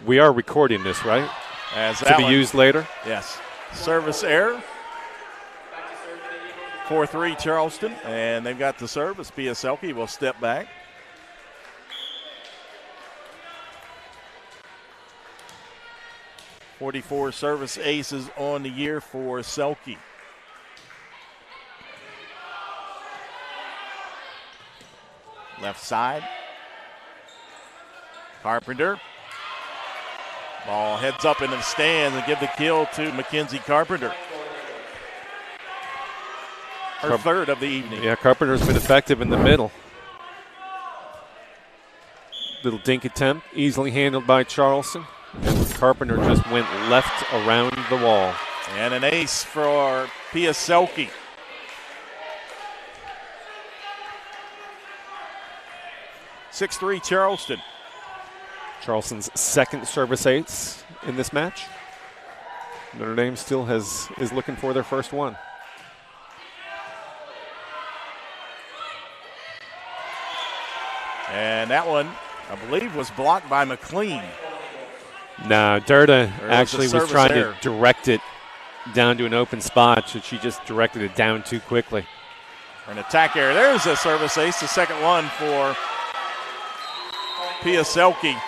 We are recording this, right? As to be used later? Yes. Service error. 4-3 Charleston, and they've got the service. Pia Selke will step back. .44 service aces on the year for Selke. Left side. Carpenter. Ball heads up into the stands and give the kill to Mackenzie Carpenter. Her third of the evening. Yeah, Carpenter's been effective in the middle. Little dink attempt, easily handled by Charleston. And Carpenter just went left around the wall. And an ace for Pia Selke. .63 Charleston. Charleston's second service ace in this match. Notre Dame still is looking for their first one. And that one, I believe, was blocked by McLean. No, Derda actually was trying to direct it down to an open spot, so she just directed it down too quickly. An attack error. There's a service ace, the second one for Pia Selke.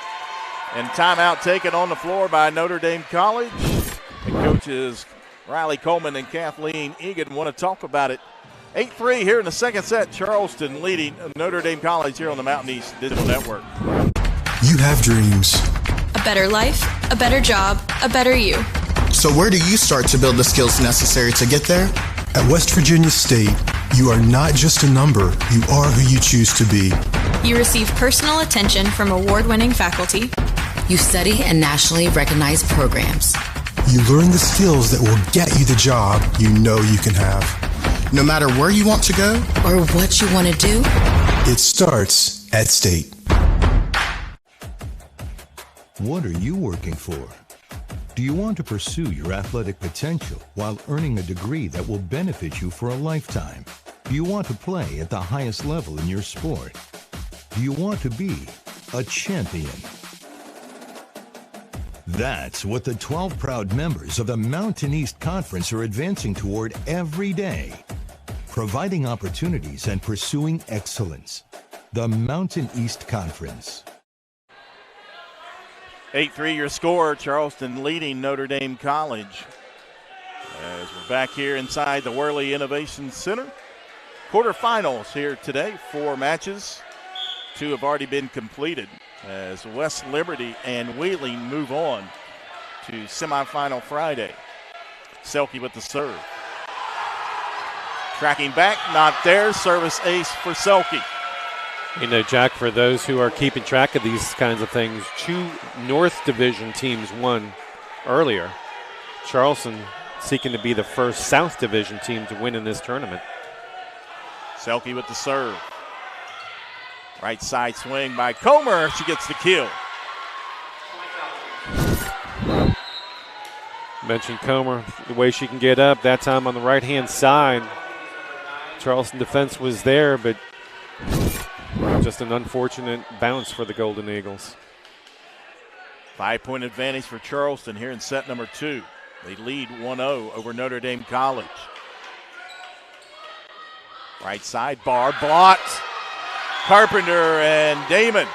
And timeout taken on the floor by Notre Dame College. The coaches Riley Coleman and Kathleen Egan want to talk about it. 8-3 here in the second set. Charleston leading Notre Dame College here on the Mountain East Digital Network. You have dreams. A better life, a better job, a better you. So where do you start to build the skills necessary to get there? At West Virginia State, you are not just a number, you are who you choose to be. You receive personal attention from award-winning faculty. You study in nationally recognized programs. You learn the skills that will get you the job you know you can have. No matter where you want to go or what you want to do, it starts at State. What are you working for? Do you want to pursue your athletic potential while earning a degree that will benefit you for a lifetime? Do you want to play at the highest level in your sport? Do you want to be a champion? That's what the 12 proud members of the Mountain East Conference are advancing toward every day, providing opportunities and pursuing excellence. the Mountain East Conference. 8-3 your score, Charleston leading Notre Dame College. As we're back here inside the Worley Innovation Center. Quarterfinals here today, 4 matches. 2 have already been completed as West Liberty and Wheeling move on to semifinal Friday. Selke with the serve. Tracking back, not there. Service ace for Selke. You know, Jack, for those who are keeping track of these kinds of things, 2 North Division teams won earlier. Charleston seeking to be the first South Division team to win in this tournament. Selke with the serve. Right side swing by Comer. She gets the kill. Mentioned Comer, the way she can get up, that time on the right-hand side. Charleston defense was there, but just an unfortunate bounce for the Golden Eagles. 5-point advantage for Charleston here in set number 2. They lead 1-0 over Notre Dame College. Right side, bar blocked. Carpenter and Damon.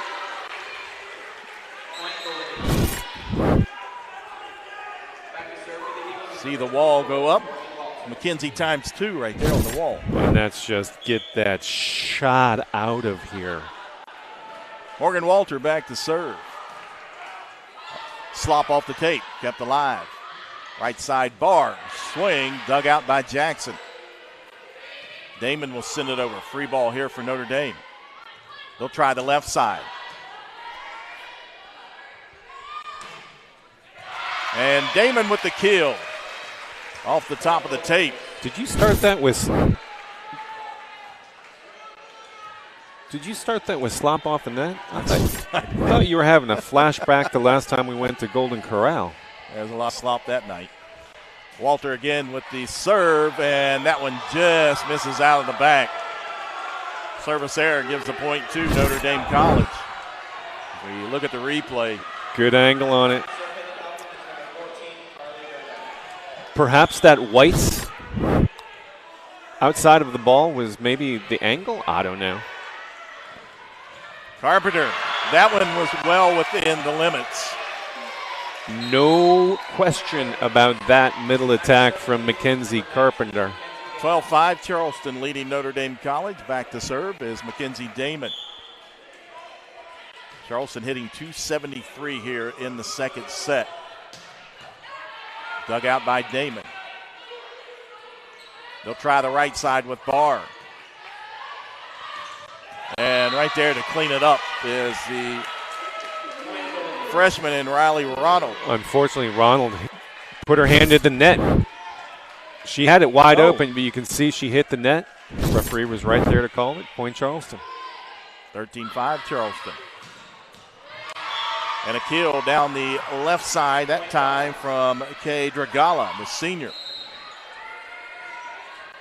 See the wall go up. McKenzie ×2 right there on the wall. And that's just get that shot out of here. Morgan Walter back to serve. Slop off the tape, kept alive. Right side bar, swing, dug out by Jackson. Damon will send it over. Free ball here for Notre Dame. They'll try the left side. And Damon with the kill. Off the top of the tape. Did you start that with slop off the net? I thought you were having a flashback the last time we went to Golden Corral. There's a lot of slop that night. Walter again with the serve, and that one just misses out of the back. Service error gives the point to Notre Dame College. When you look at the replay. Good angle on it. Perhaps that white outside of the ball was maybe the angle? I don't know. Carpenter, that one was well within the limits. No question about that middle attack from Mackenzie Carpenter. 12-5, Charleston leading Notre Dame College. Back to serve is Mackenzie Damon. Charleston hitting .273 here in the second set. Dug out by Damon. They'll try the right side with Barr. And right there to clean it up is the freshman in Riley Ronald. Unfortunately, Ronald put her hand in the net. She had it wide open, but you can see she hit the net. The referee was right there to call it. Point Charleston. 13-5 Charleston. And a kill down the left side, that time from Kay Dragala, the senior.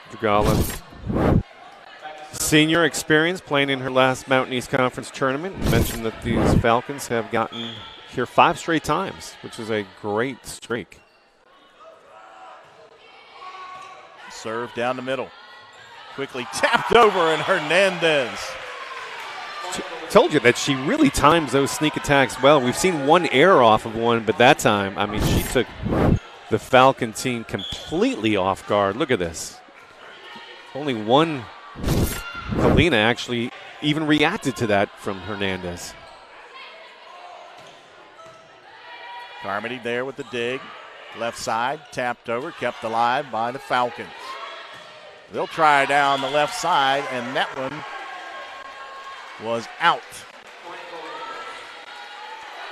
Dragala, senior experience, playing in her last Mountain East Conference tournament. Mentioned that these Falcons have gotten here 5 straight times, which is a great streak. Serve down the middle. Quickly tapped over, and Hernandez. Told you that she really times those sneak attacks well. We've seen one error off of one, but that time, I mean, she took the Falcon team completely off guard. Look at this. Only one Helena actually even reacted to that from Hernandez. Carmody there with the dig. Left side, tapped over, kept alive by the Falcons. They'll try down the left side, and that one was out.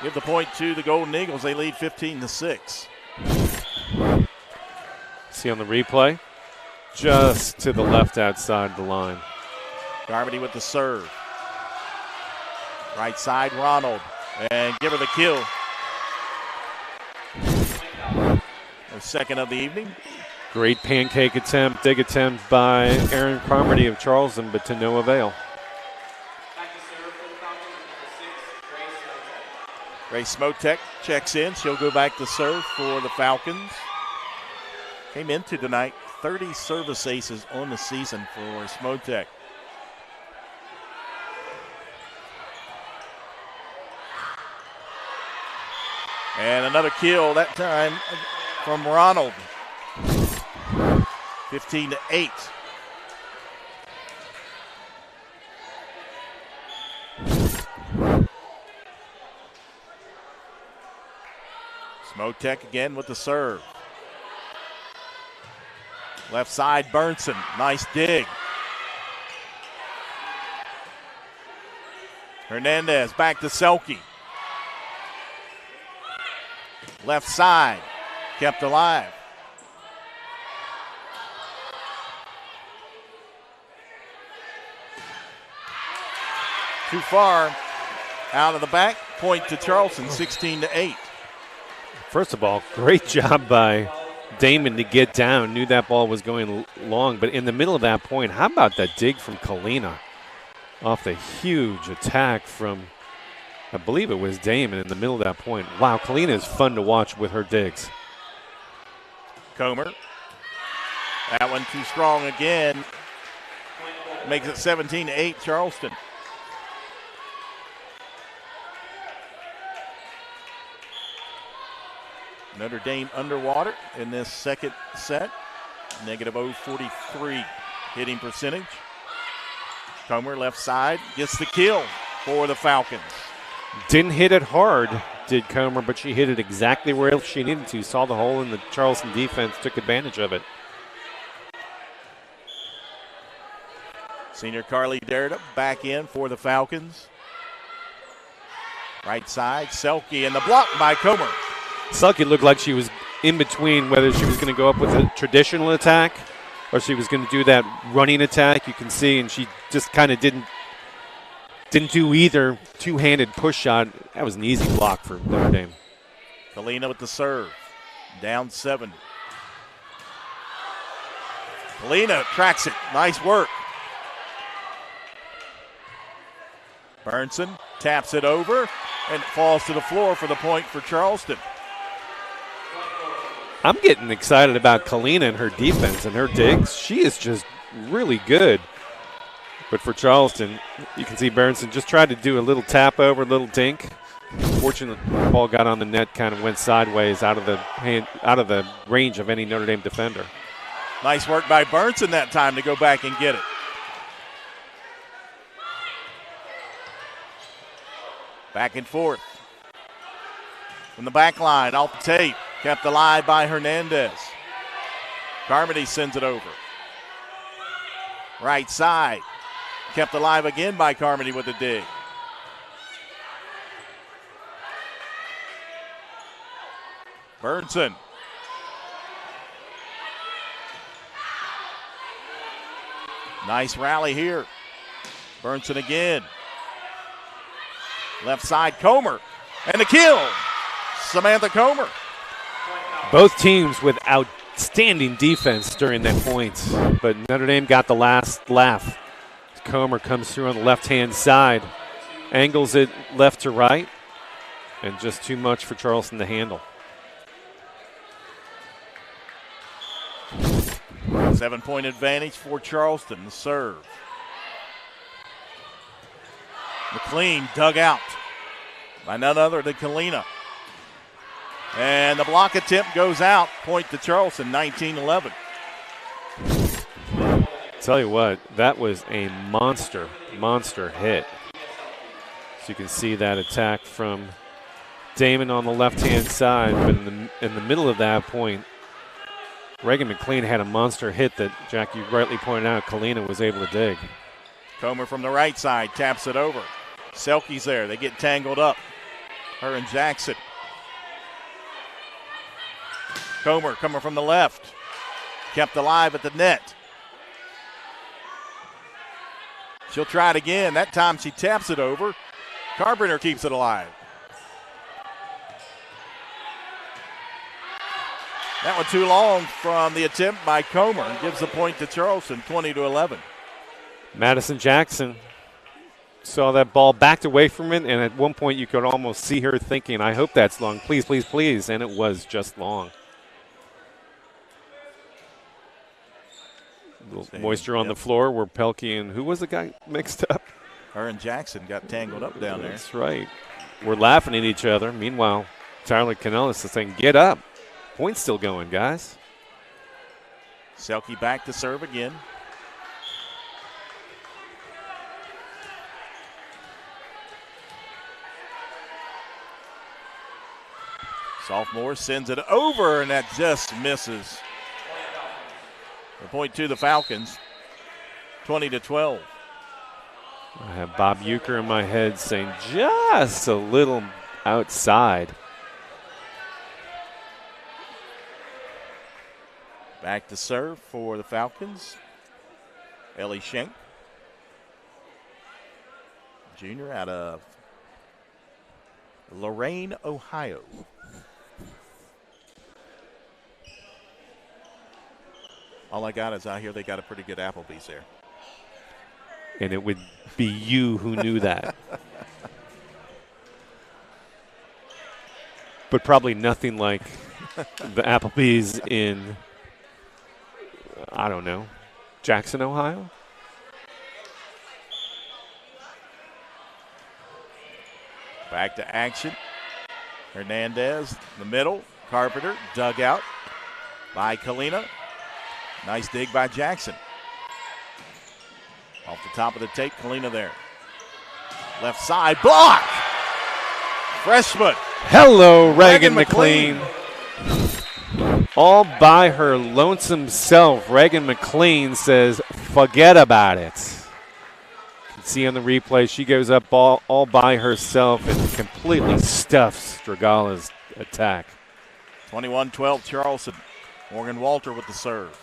Give the point to the Golden Eagles. They lead 15-6. See on the replay, just to the left outside the line. Carmody with the serve. Right side, Ronald, and give her the kill. Her second of the evening. Great pancake attempt, dig attempt by Erin Carmody of Charleston, but to no avail. Ray Smotek checks in. She'll go back to serve for the Falcons. Came into tonight 30 service aces on the season for Smotek. And another kill, that time from Ronald. 15-8. Smotek again with the serve. Left side, Burnson. Nice dig. Hernandez back to Selke. Left side, kept alive. Too far out of the back. Point to Charleston, 16-8. First of all, great job by Damon to get down. Knew that ball was going long, but in the middle of that point, how about that dig from Kalina off the huge attack from, I believe it was Damon in the middle of that point. Wow, Kalina is fun to watch with her digs. Comer. That one too strong again. Makes it 17-8 Charleston. Notre Dame underwater in this second set. Negative 0.43 hitting percentage. Comer left side gets the kill for the Falcons. Didn't hit it hard, did Comer, but she hit it exactly where she needed to. Saw the hole in the Charleston defense, took advantage of it. Senior Carly Derrida back in for the Falcons. Right side, Selke, and the block by Comer. Selke looked like she was in between whether she was going to go up with a traditional attack or she was going to do that running attack. You can see, and she just kind of didn't do either. Two-handed push shot. That was an easy block for Notre Dame. Kalina with the serve. Down 7. Kalina tracks it. Nice work. Burnson taps it over and falls to the floor for the point for Charleston. I'm getting excited about Kalina and her defense and her digs. She is just really good. But for Charleston, you can see Burnson just tried to do a little tap over, a little dink. Fortunately, the ball got on the net, kind of went sideways out of the range of any Notre Dame defender. Nice work by Burnson that time to go back and get it. Back and forth. From the back line, off the tape. Kept alive by Hernandez. Carmody sends it over. Right side. Kept alive again by Carmody with a dig. Burnson. Nice rally here. Burnson again. Left side, Comer. And the kill. Samantha Comer. Both teams with outstanding defense during that point, but Notre Dame got the last laugh. Comer comes through on the left-hand side, angles it left to right, and just too much for Charleston to handle. 7-point advantage for Charleston. The serve. McLean dug out by none other than Kalina. And the block attempt goes out. Point to Charleston, 19-11. Tell you what, that was a monster hit. So you can see that attack from Damon on the left-hand side. But in the middle of that point, Reagan McLean had a monster hit that, Jack, you rightly pointed out, Kalina was able to dig. Comer from the right side taps it over. Selke's there. They get tangled up. Her and Jackson. Comer coming from the left. Kept alive at the net. She'll try it again. That time she taps it over. Carpenter keeps it alive. That one too long from the attempt by Comer and gives the point to Charleston, 20-11. Madison Jackson saw that ball backed away from it, and at one point you could almost see her thinking, I hope that's long. Please, please, please. And it was just long. A little moisture on the floor where Pelkey and who was the guy mixed up? Her and Jackson got tangled up down there. That's right. We're laughing at each other. Meanwhile, Tyler Canellis is saying, get up. Point's still going, guys. Selke back to serve again. Sophomore sends it over, and that just misses. The point to the Falcons, 20-12. I have Bob Euchre in my head saying just a little outside. Back to serve for the Falcons. Ellie Schenk, junior out of Lorain, Ohio. All I got is I hear they got a pretty good Applebee's there. And it would be you who knew that. But probably nothing like the Applebee's in, I don't know, Jackson, Ohio? Back to action. Hernandez, the middle. Carpenter, dug out by Kalina. Nice dig by Jackson. Off the top of the tape, Kalina there. Left side, block! Freshman. Hello, Reagan McLean. All by her lonesome self, Reagan McLean says, forget about it. You can see on the replay, she goes up all by herself and completely stuffs Dragala's attack. 21-12 Charleston. Morgan Walter with the serve.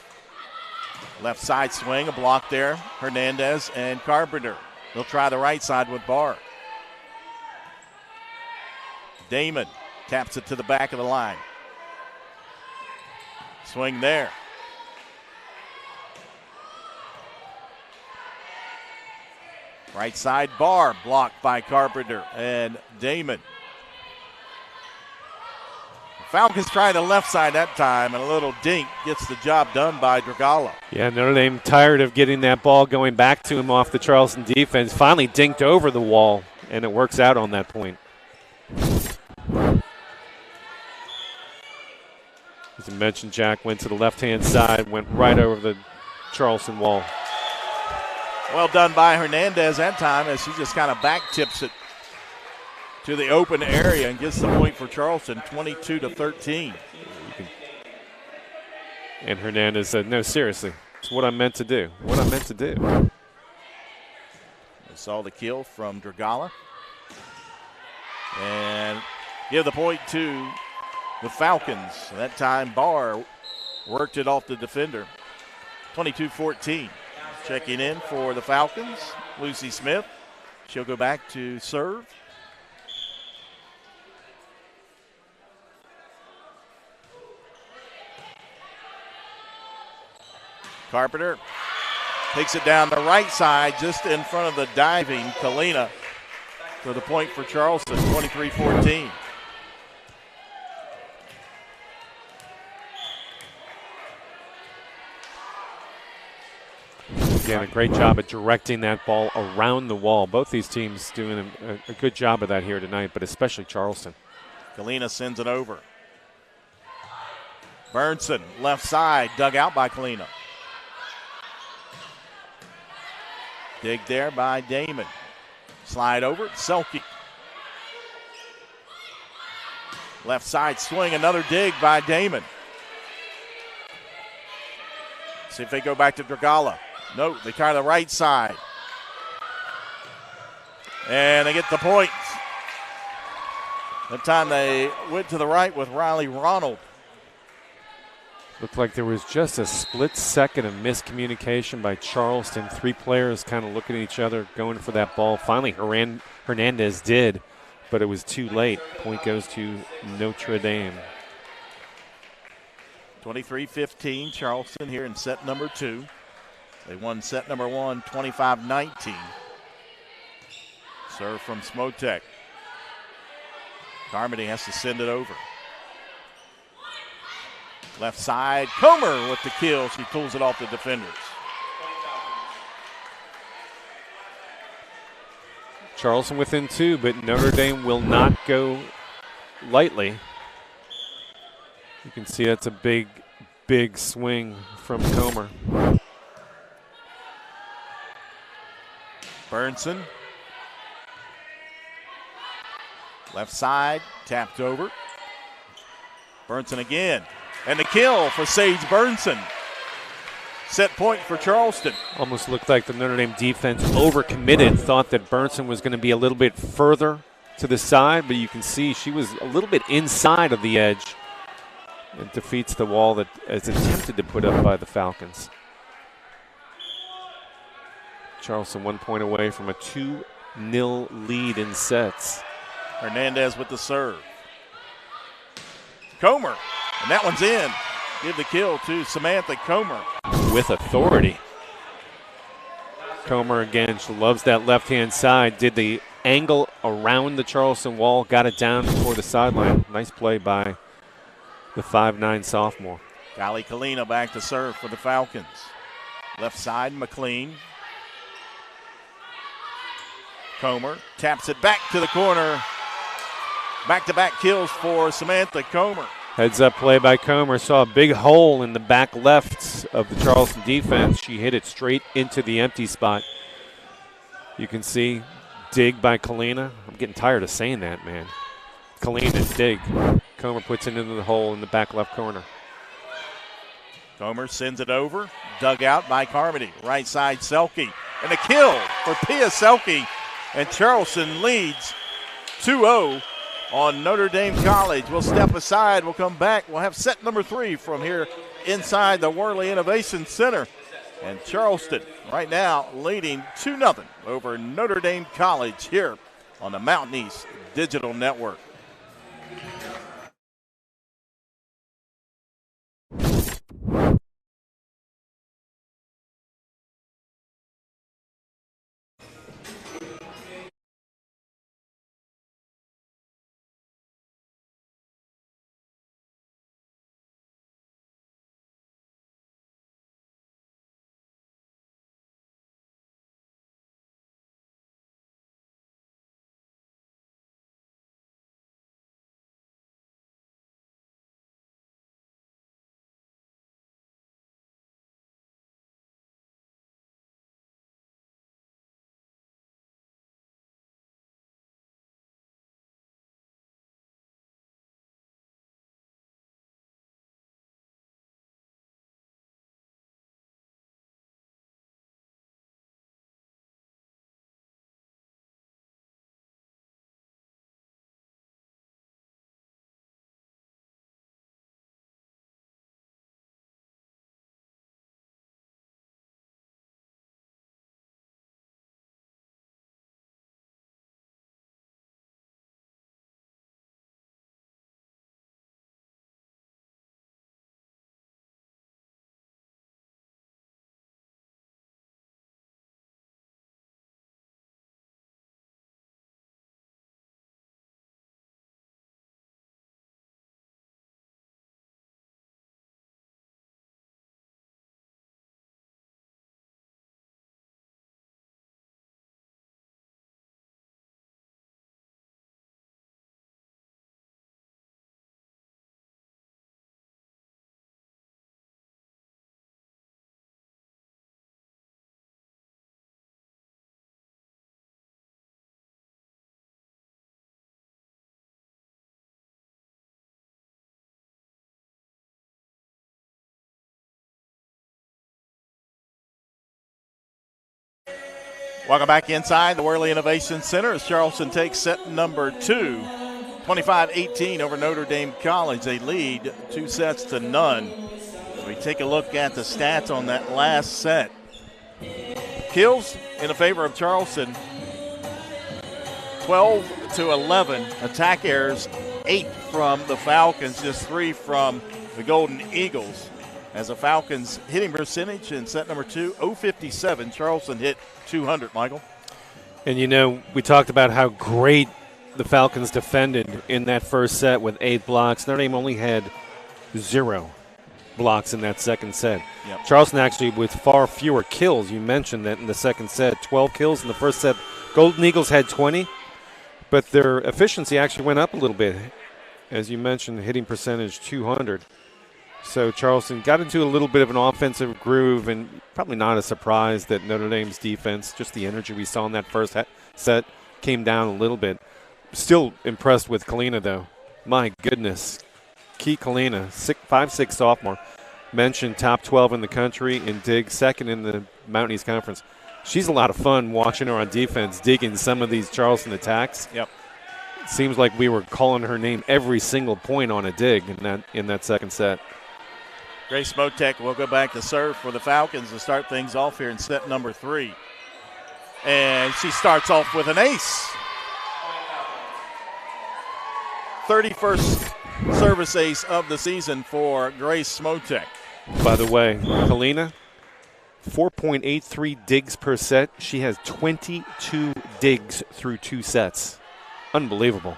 Left side swing, a block there. Hernandez and Carpenter. They'll try the right side with Barr. Damon taps it to the back of the line. Swing there. Right side Barr blocked by Carpenter and Damon. Falcons trying the left side that time, and a little dink gets the job done by Dragala. Yeah, Notre Dame tired of getting that ball going back to him off the Charleston defense. Finally dinked over the wall, and it works out on that point. As I mentioned, Jack went to the left-hand side, went right over the Charleston wall. Well done by Hernandez that time as she just kind of back tips it to the open area and gets the point for Charleston, 22-13. And Hernandez said, no, seriously, it's what I meant to do. What I meant to do. We saw the kill from Dragala. And give the point to the Falcons. That time Barr worked it off the defender. 22-14. Checking in for the Falcons, Lucy Smith. She'll go back to serve. Carpenter takes it down the right side just in front of the diving Kalina for the point for Charleston, 23-14. Again, a great job at directing that ball around the wall. Both these teams doing a good job of that here tonight, but especially Charleston. Kalina sends it over. Burnson, left side, dug out by Kalina. Dig there by Damon. Slide over, Selke. Left side swing, another dig by Damon. See if they go back to Dragala. No, they try the right side. And they get the points. That time they went to the right with Riley Ronald. Looked like there was just a split second of miscommunication by Charleston. Three players kind of looking at each other, going for that ball. Finally, Hernandez did, but it was too late. Point goes to Notre Dame. 23-15, Charleston here in set number 2. They won set number 1, 25-19. Serve from Smotek. Carmody has to send it over. Left side, Comer with the kill. She pulls it off the defenders. Charleston within 2, but Notre Dame will not go lightly. You can see that's a big, big swing from Comer. Burnson. Left side, tapped over. Burnson again. And the kill for Sage Burnson. Set point for Charleston. Almost looked like the Notre Dame defense overcommitted, thought that Burnson was going to be a little bit further to the side, but you can see she was a little bit inside of the edge. It defeats the wall that is attempted to put up by the Falcons. Charleston 1 point away from a 2-0 lead in sets. Hernandez with the serve. Comer, and that one's in. Give the kill to Samantha Comer. With authority. Comer again, she loves that left-hand side. Did the angle around the Charleston wall, got it down before the sideline. Nice play by the 5'9" sophomore. Golly Kalina back to serve for the Falcons. Left side, McLean. Comer taps it back to the corner. Back-to-back kills for Samantha Comer. Heads-up play by Comer. Saw a big hole in the back left of the Charleston defense. She hit it straight into the empty spot. You can see dig by Kalina. I'm getting tired of saying that, man. Kalina, dig. Comer puts it into the hole in the back left corner. Comer sends it over. Dug out by Carmody. Right side, Selke. And a kill for Pia Selke. And Charleston leads 2-0 on Notre Dame College. We'll step aside. We'll come back. We'll have set number 3 from here inside the Worley Innovation Center. And Charleston right now leading 2-0 over Notre Dame College here on the Mountain East Digital Network. Welcome back inside the Worley Innovation Center as Charleston takes set number 2. 25-18 over Notre Dame College. They lead 2-0. As we take a look at the stats on that last set. Kills in favor of Charleston, 12-11. Attack errors, 8 from the Falcons, just 3 from the Golden Eagles. As the Falcons hitting percentage in set number 2, 057. Charleston hit 200, Michael. And, you know, we talked about how great the Falcons defended in that first set with 8 blocks. Notre Dame only had 0 blocks in that second set. Yep. Charleston actually with far fewer kills. You mentioned that in the second set, 12 kills in the first set. Golden Eagles had 20, but their efficiency actually went up a little bit. as you mentioned, hitting percentage 200. So Charleston got into a little bit of an offensive groove, and probably not a surprise that Notre Dame's defense, just the energy we saw in that first set, came down a little bit. Still impressed with Kalina, though. My goodness. Key Kalina, 5'6" sophomore. Mentioned top 12 in the country in dig, second in the Mountain East Conference. She's a lot of fun watching her on defense, digging some of these Charleston attacks. Yep. Seems like we were calling her name every single point on a dig in that second set. Grace Smotek will go back to serve for the Falcons to start things off here in set number 3. And she starts off with an ace. 31st service ace of the season for Grace Smotek. By the way, Kalina, 4.83 digs per set. She has 22 digs through 2 sets. Unbelievable.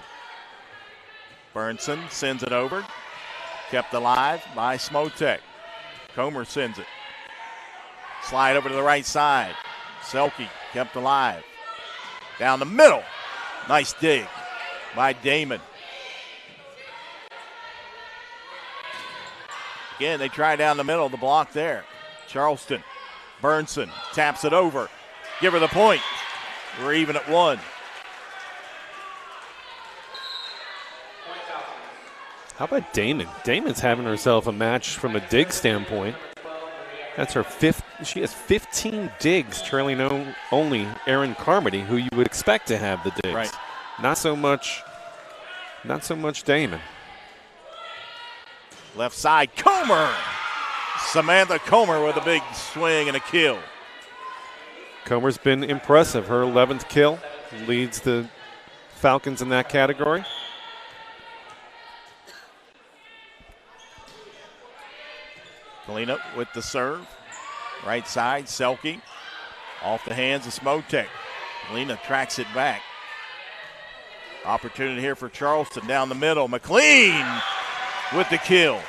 Burnson sends it over. Kept alive by Smotek. Comer sends it. Slide over to the right side. Selke kept alive. Down the middle. Nice dig by Damon. Again, they try down the middle, the block there. Charleston. Burnson taps it over. Give her the point. We're even at 1. How about Damon? Damon's having herself a match from a dig standpoint. That's her 5th. She has 15 digs, trailing only Erin Carmody, who you would expect to have the digs. Right. Not so much Damon. Left side, Comer. Samantha Comer with a big swing and a kill. Comer's been impressive. Her 11th kill leads the Falcons in that category. Kalina with the serve. Right side, Selke. Off the hands of Smotek. Kalina tracks it back. Opportunity here for Charleston down the middle. McLean with the kill.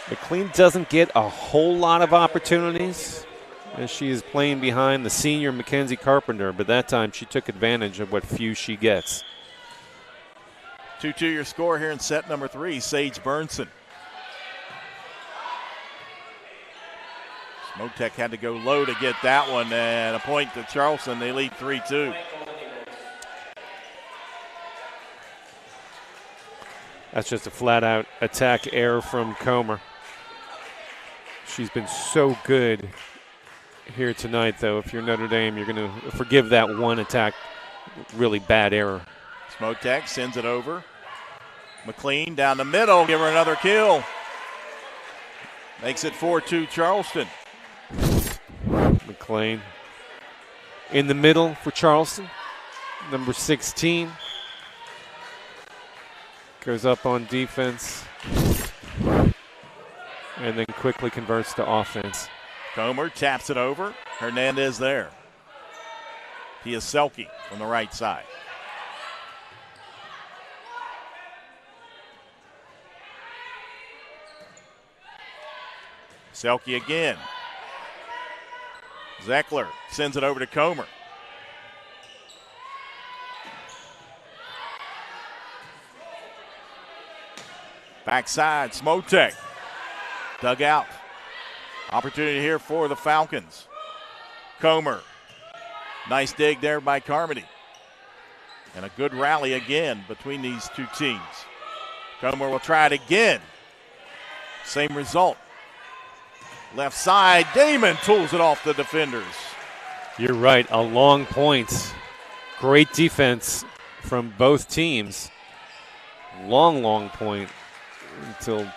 McLean doesn't get a whole lot of opportunities as she is playing behind the senior Mackenzie Carpenter, but that time she took advantage of what few she gets. 2-2 your score here in set number 3, Sage Burnson. Smotek had to go low to get that one, and a point to Charleston. They lead 3-2. That's just a flat-out attack error from Comer. She's been so good here tonight, though. If you're Notre Dame, you're going to forgive that one attack, really bad error. Smotek sends it over. McLean down the middle, give her another kill. Makes it 4-2 Charleston. McLean in the middle for Charleston, number 16. Goes up on defense and then quickly converts to offense. Comer taps it over. Hernandez there. Pia Selke from the right side. Selke again. Zeckler sends it over to Comer. Backside, Smotek. Dug out. Opportunity here for the Falcons. Comer. Nice dig there by Carmody. And a good rally again between these two teams. Comer will try it again. Same result. Left side, Damon tools it off the defenders. You're right, a long point. Great defense from both teams. Long point until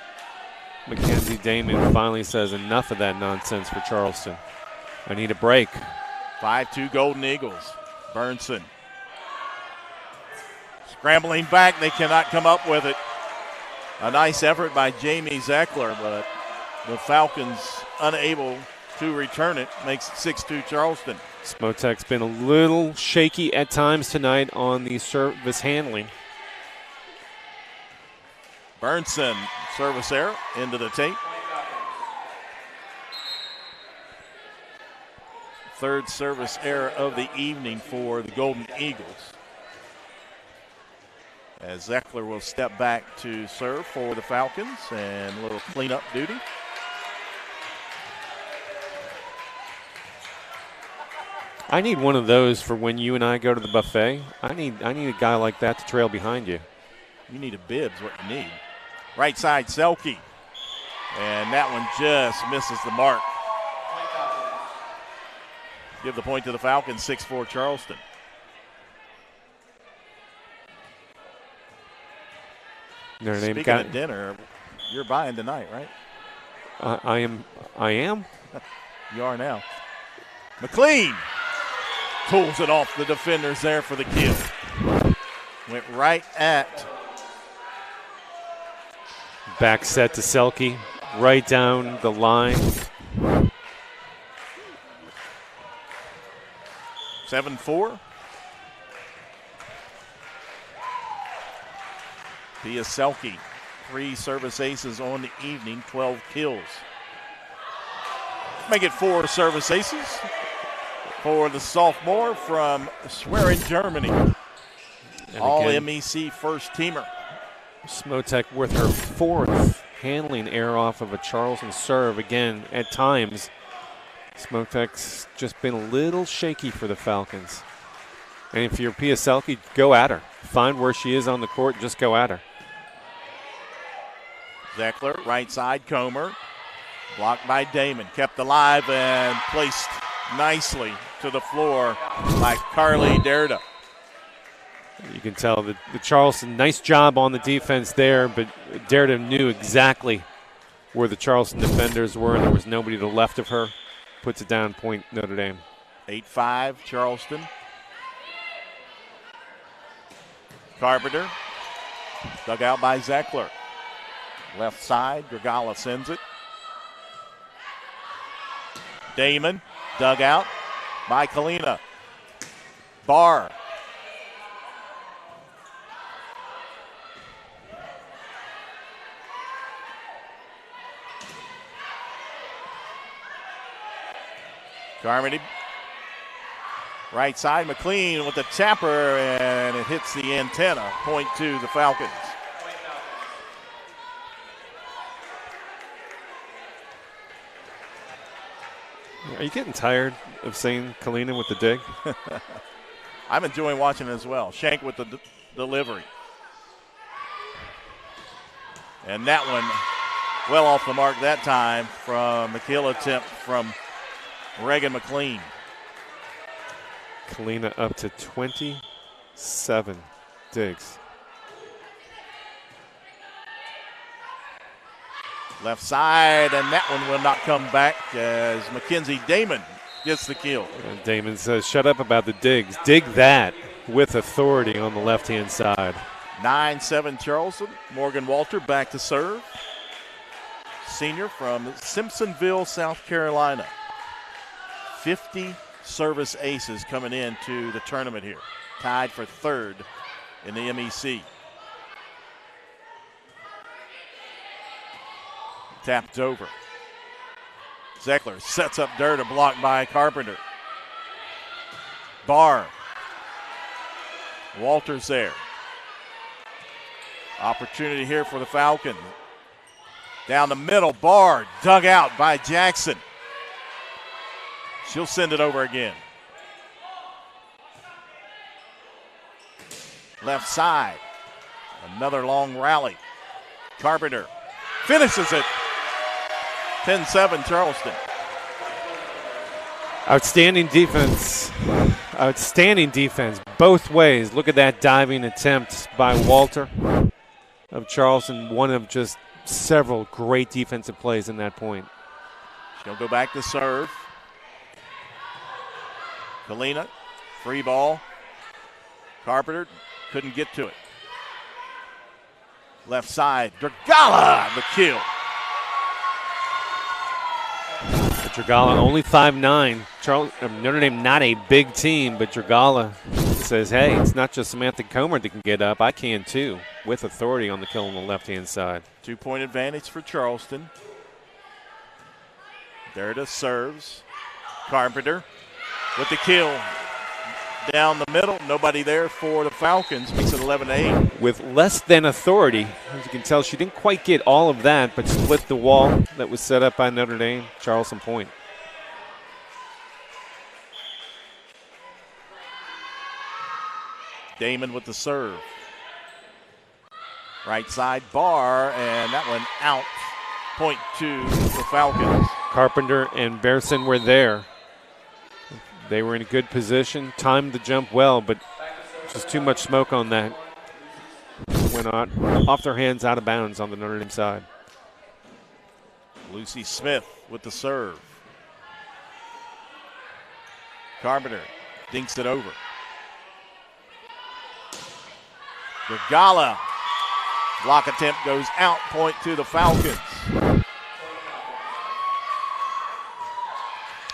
Mackenzie Damon finally says enough of that nonsense for Charleston. I need a break. 5-2 Golden Eagles. Burnson. Scrambling back, they cannot come up with it. A nice effort by Jamie Zeckler, but the Falcons unable to return it. Makes it 6-2 Charleston. Smotek's been a little shaky at times tonight on the service handling. Burnson, service error into the tape. Third service error of the evening for the Golden Eagles. As Zeckler will step back to serve for the Falcons and a little cleanup duty. I need one of those for when you and I go to the buffet. I need a guy like that to trail behind you. You need a bibs, what you need. Right side, Selke. And that one just misses the mark. Give the point to the Falcons, 6-4 Charleston. Speaking of dinner, you're buying tonight, right? I am. You are now. McLean pulls it off the defenders there for the kill. Went right at. Back set to Selke, right down the line. 7-4. Pia Selke, 3 service aces on the evening, 12 kills. Make it 4 service aces for the sophomore from Schwerin, Germany. All MEC first teamer. Smotek with her 4th handling error off of a Charleston serve. Again, at times, Smotek's just been a little shaky for the Falcons. And if you're Pia Selke, go at her. Find where she is on the court, just go at her. Zeckler, right side, Comer. Blocked by Damon, kept alive and placed nicely to the floor by Carly Derda. You can tell that the Charleston, nice job on the defense there, but Derda knew exactly where the Charleston defenders were, and there was nobody to the left of her. Puts it down, point Notre Dame. 8-5 Charleston. Carpenter, dug out by Zeckler. Left side, Dragala sends it. Damon, dug out by Kalina. Barr. Carmody. Right side, McLean with the tapper, and it hits the antenna. Point to the Falcons. Are you getting tired of seeing Kalina with the dig? I'm enjoying watching it as well. Shank with the delivery. And that one well off the mark that time from the kill attempt from Reagan McLean. Kalina up to 27 digs. Left side, and that one will not come back as Mackenzie Damon gets the kill. And Damon says, shut up about the digs. Dig that with authority on the left-hand side. 9-7 Charleston. Morgan Walter back to serve. Senior from Simpsonville, South Carolina. 50 service aces coming into the tournament here. Tied for 3rd in the MEC. Tapped over. Zeckler sets up Derda, blocked by Carpenter. Barr. Walters there. Opportunity here for the Falcons. Down the middle, Barr dug out by Jackson. She'll send it over again. Left side. Another long rally. Carpenter finishes it. 10-7 Charleston. Outstanding defense. Outstanding defense both ways. Look at that diving attempt by Walter of Charleston. One of just several great defensive plays in that point. She'll go back to serve. Kalina, free ball. Carpenter couldn't get to it. Left side, Dragala, the kill. Dragala only 5'9". Notre Dame not a big team, but Dragala says, hey, it's not just Samantha Comer that can get up. I can too, with authority on the kill on the left-hand side. 2-point advantage for Charleston. Derda serves. Carpenter with the kill. down the middle. Nobody there for the Falcons. Makes it 11-8. With less than authority. As you can tell, she didn't quite get all of that, but split the wall that was set up by Notre Dame. Charleston point. Damon with the serve. Right side bar, and that one out. Point to the Falcons. Carpenter and Bearson were there. They were in a good position, timed the jump well, but just too much smoke on that. Went off their hands, out of bounds on the Notre Dame side. Lucy Smith with the serve. Carpenter dinks it over. Regala. Block attempt goes out, point to the Falcons.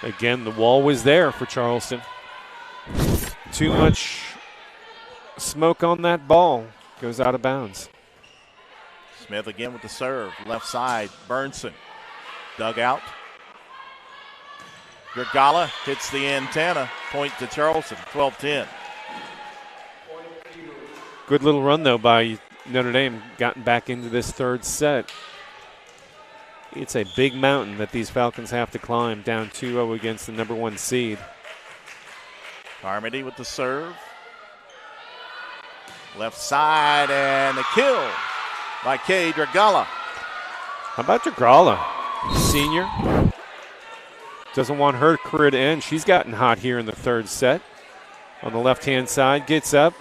Again, the wall was there for Charleston. Too much smoke on that ball. Goes out of bounds. Smith again with the serve. Left side, Burnson. Dug out. Regala hits the antenna. Point to Charleston, 12-10. Good little run, though, by Notre Dame, gotten back into this third set. It's a big mountain that these Falcons have to climb, down 2-0 against the number 1 seed. Carmody with the serve. Left side, and the kill by Kay Dragala. How about Dragala, senior? Doesn't want her career to end. She's gotten hot here in the third set. On the left-hand side, gets up.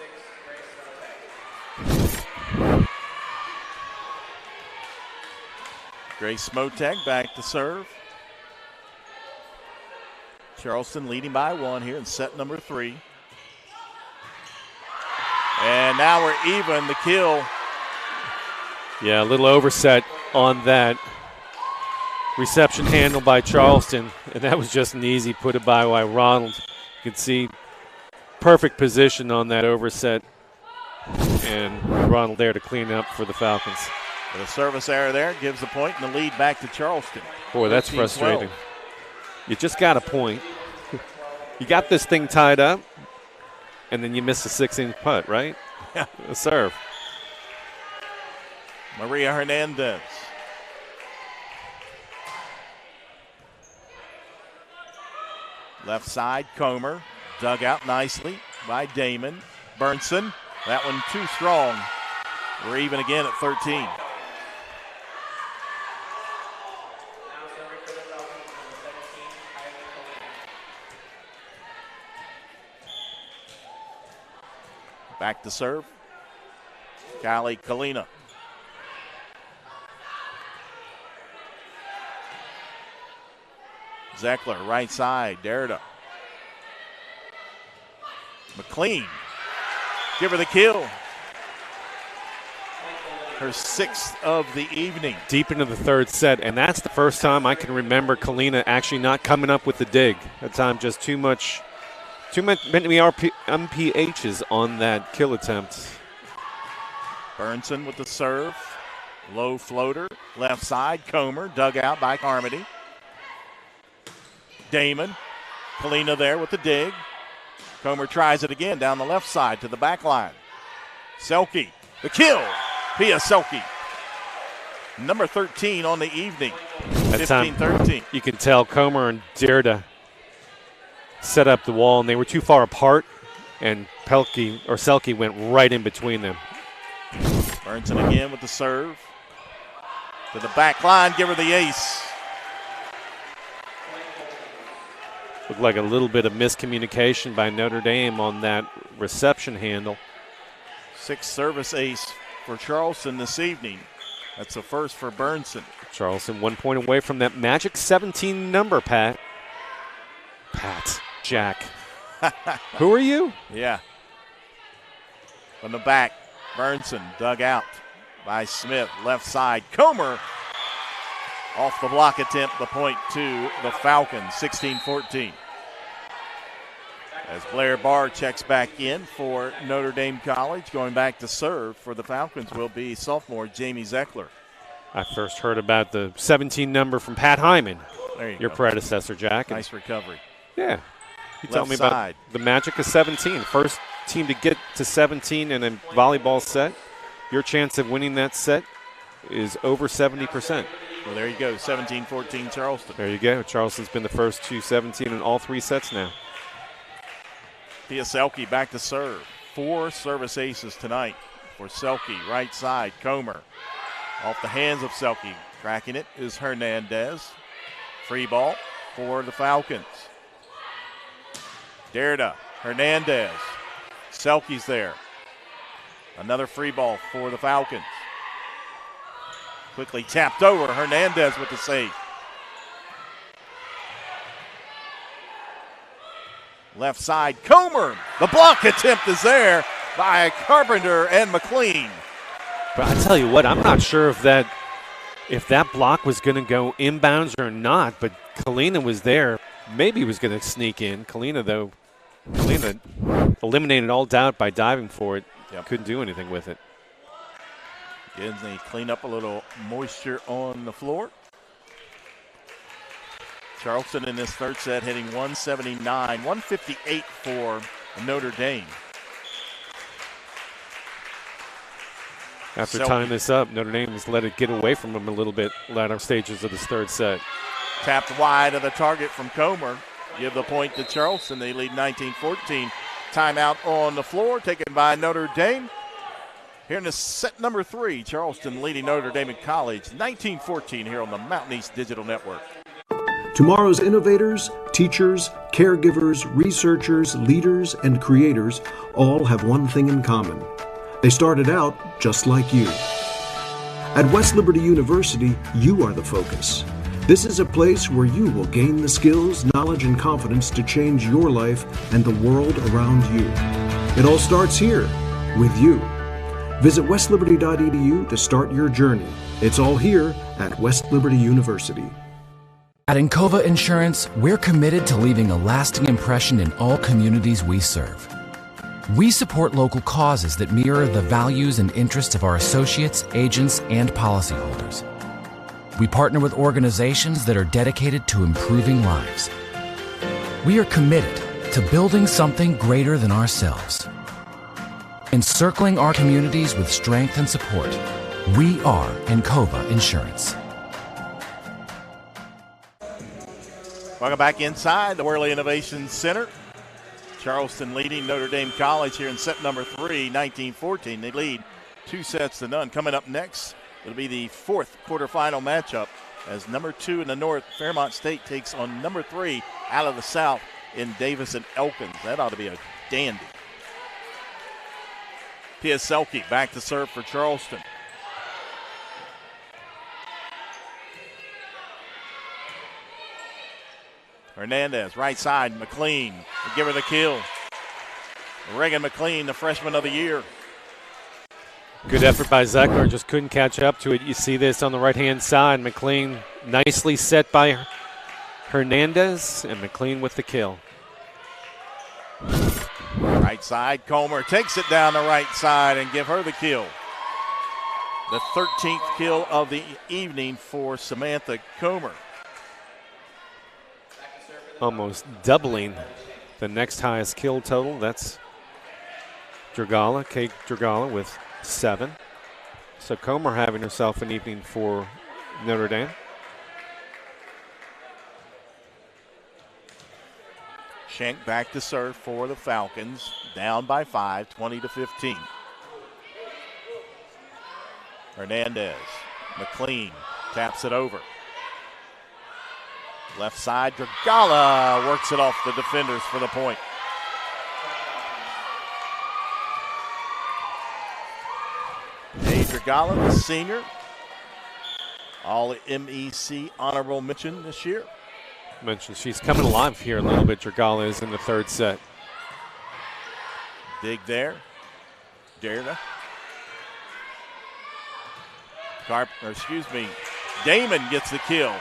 Grace Smotek back to serve. Charleston leading by 1 here in set number 3. And now we're even. The kill. Yeah, a little overset on that reception handle by Charleston. And that was just an easy put it by Ronald. You can see perfect position on that overset. And Ronald there to clean up for the Falcons. The service error there gives the point and the lead back to Charleston. Boy, that's frustrating. You just got a point. You got this thing tied up, and then you miss a 6-inch putt, right? Yeah. A serve. Maria Hernandez. Left side, Comer. Dug out nicely by Damon. Burnson. That one too strong. We're even again at 13. Back to serve. Kylie Kalina. Zeckler, right side. Derrida. McLean. Give her the kill. Her 6th of the evening. Deep into the third set, and that's the first time I can remember Kalina actually not coming up with the dig. That time just too many MPHs on that kill attempt. Burnson with the serve. Low floater. Left side. Comer. Dug out by Carmody. Damon. Kalina there with the dig. Comer tries it again down the left side to the back line. Selke. The kill. Pia Selke. Number 13 on the evening. 15-13. You can tell Comer and Derrida set up the wall, and they were too far apart, and Selke went right in between them. Burnson again with the serve. To the back line, give her the ace. Looked like a little bit of miscommunication by Notre Dame on that reception handle. 6th service ace for Charleston this evening. That's the first for Burnson. Charleston 1 point away from that magic 17 number, Pat. Jack. Who are you? Yeah. From the back, Burnson dug out by Smith. Left side, Comer. Off the block attempt, the point to the Falcons, 16-14. As Blair Barr checks back in for Notre Dame College, going back to serve for the Falcons will be sophomore Jamie Zeckler. I first heard about the 17 number from Pat Hyman, There you your go. predecessor, Jack. Nice recovery. Yeah. You tell me about the magic of 17. First team to get to 17 in a volleyball set. Your chance of winning that set is over 70%. Well, there you go, 17-14 Charleston. There you go. Charleston's been the first to 17 in all 3 sets now. Pia Selke back to serve. 4 service aces tonight for Selke. Right side, Comer. Off the hands of Selke. Tracking it is Hernandez. Free ball for the Falcons. Derda, Hernandez. Selke's there. Another free ball for the Falcons. Quickly tapped over. Hernandez with the save. Left side, Comer. The block attempt is there by Carpenter and McLean. But I tell you what, I'm not sure if that block was going to go inbounds or not, but Kalina was there. Maybe he was going to sneak in. Kalina eliminated all doubt by diving for it. Yep. Couldn't do anything with it. Again, they clean up a little moisture on the floor. Charleston in this third set hitting 179, 158 for Notre Dame. After tying this up, Notre Dame has let it get away from them a little bit latter stages of this third set. Tapped wide of the target from Comer. Give the point to Charleston. They lead 19-14. Timeout on the floor taken by Notre Dame. Here in the set number 3, Charleston leading Notre Dame in college, 19-14 here on the Mountain East Digital Network. Tomorrow's innovators, teachers, caregivers, researchers, leaders, and creators all have one thing in common. They started out just like you. At West Liberty University, you are the focus. This is a place where you will gain the skills, knowledge, and confidence to change your life and the world around you. It all starts here, with you. Visit westliberty.edu to start your journey. It's all here at West Liberty University. At Encova Insurance, we're committed to leaving a lasting impression in all communities we serve. We support local causes that mirror the values and interests of our associates, agents, and policyholders. We partner with organizations that are dedicated to improving lives. We are committed to building something greater than ourselves. Encircling our communities with strength and support. We are Encova Insurance. Welcome back inside the Worley Innovation Center. Charleston leading Notre Dame College here in set number 3, 19-14. They lead 2-0. Coming up next, it'll be the 4th quarterfinal matchup as number 2 in the North, Fairmont State, takes on number 3 out of the South in Davis and Elkins. That ought to be a dandy. Pia Selke back to serve for Charleston. Hernandez, right side, McLean will give her the kill. Reagan McLean, the freshman of the year. Good effort by Zeckler, just couldn't catch up to it. You see this on the right-hand side. McLean nicely set by Hernandez, and McLean with the kill. Right side, Comer takes it down the right side and give her the kill. The 13th kill of the evening for Samantha Comer. Almost doubling the next highest kill total. That's Dragala, Kate Dragala with 7. So Comer having herself an evening for Notre Dame. Schenk back to serve for the Falcons. Down by 5, 20-15. Hernandez, McLean taps it over. Left side, Dragala works it off the defenders for the point. Hey, Dragala, the senior. All MEC honorable mention this year. Mentioned she's coming alive here a little bit. Dragala is in the third set. Dig there. Derda. Damon gets the kill.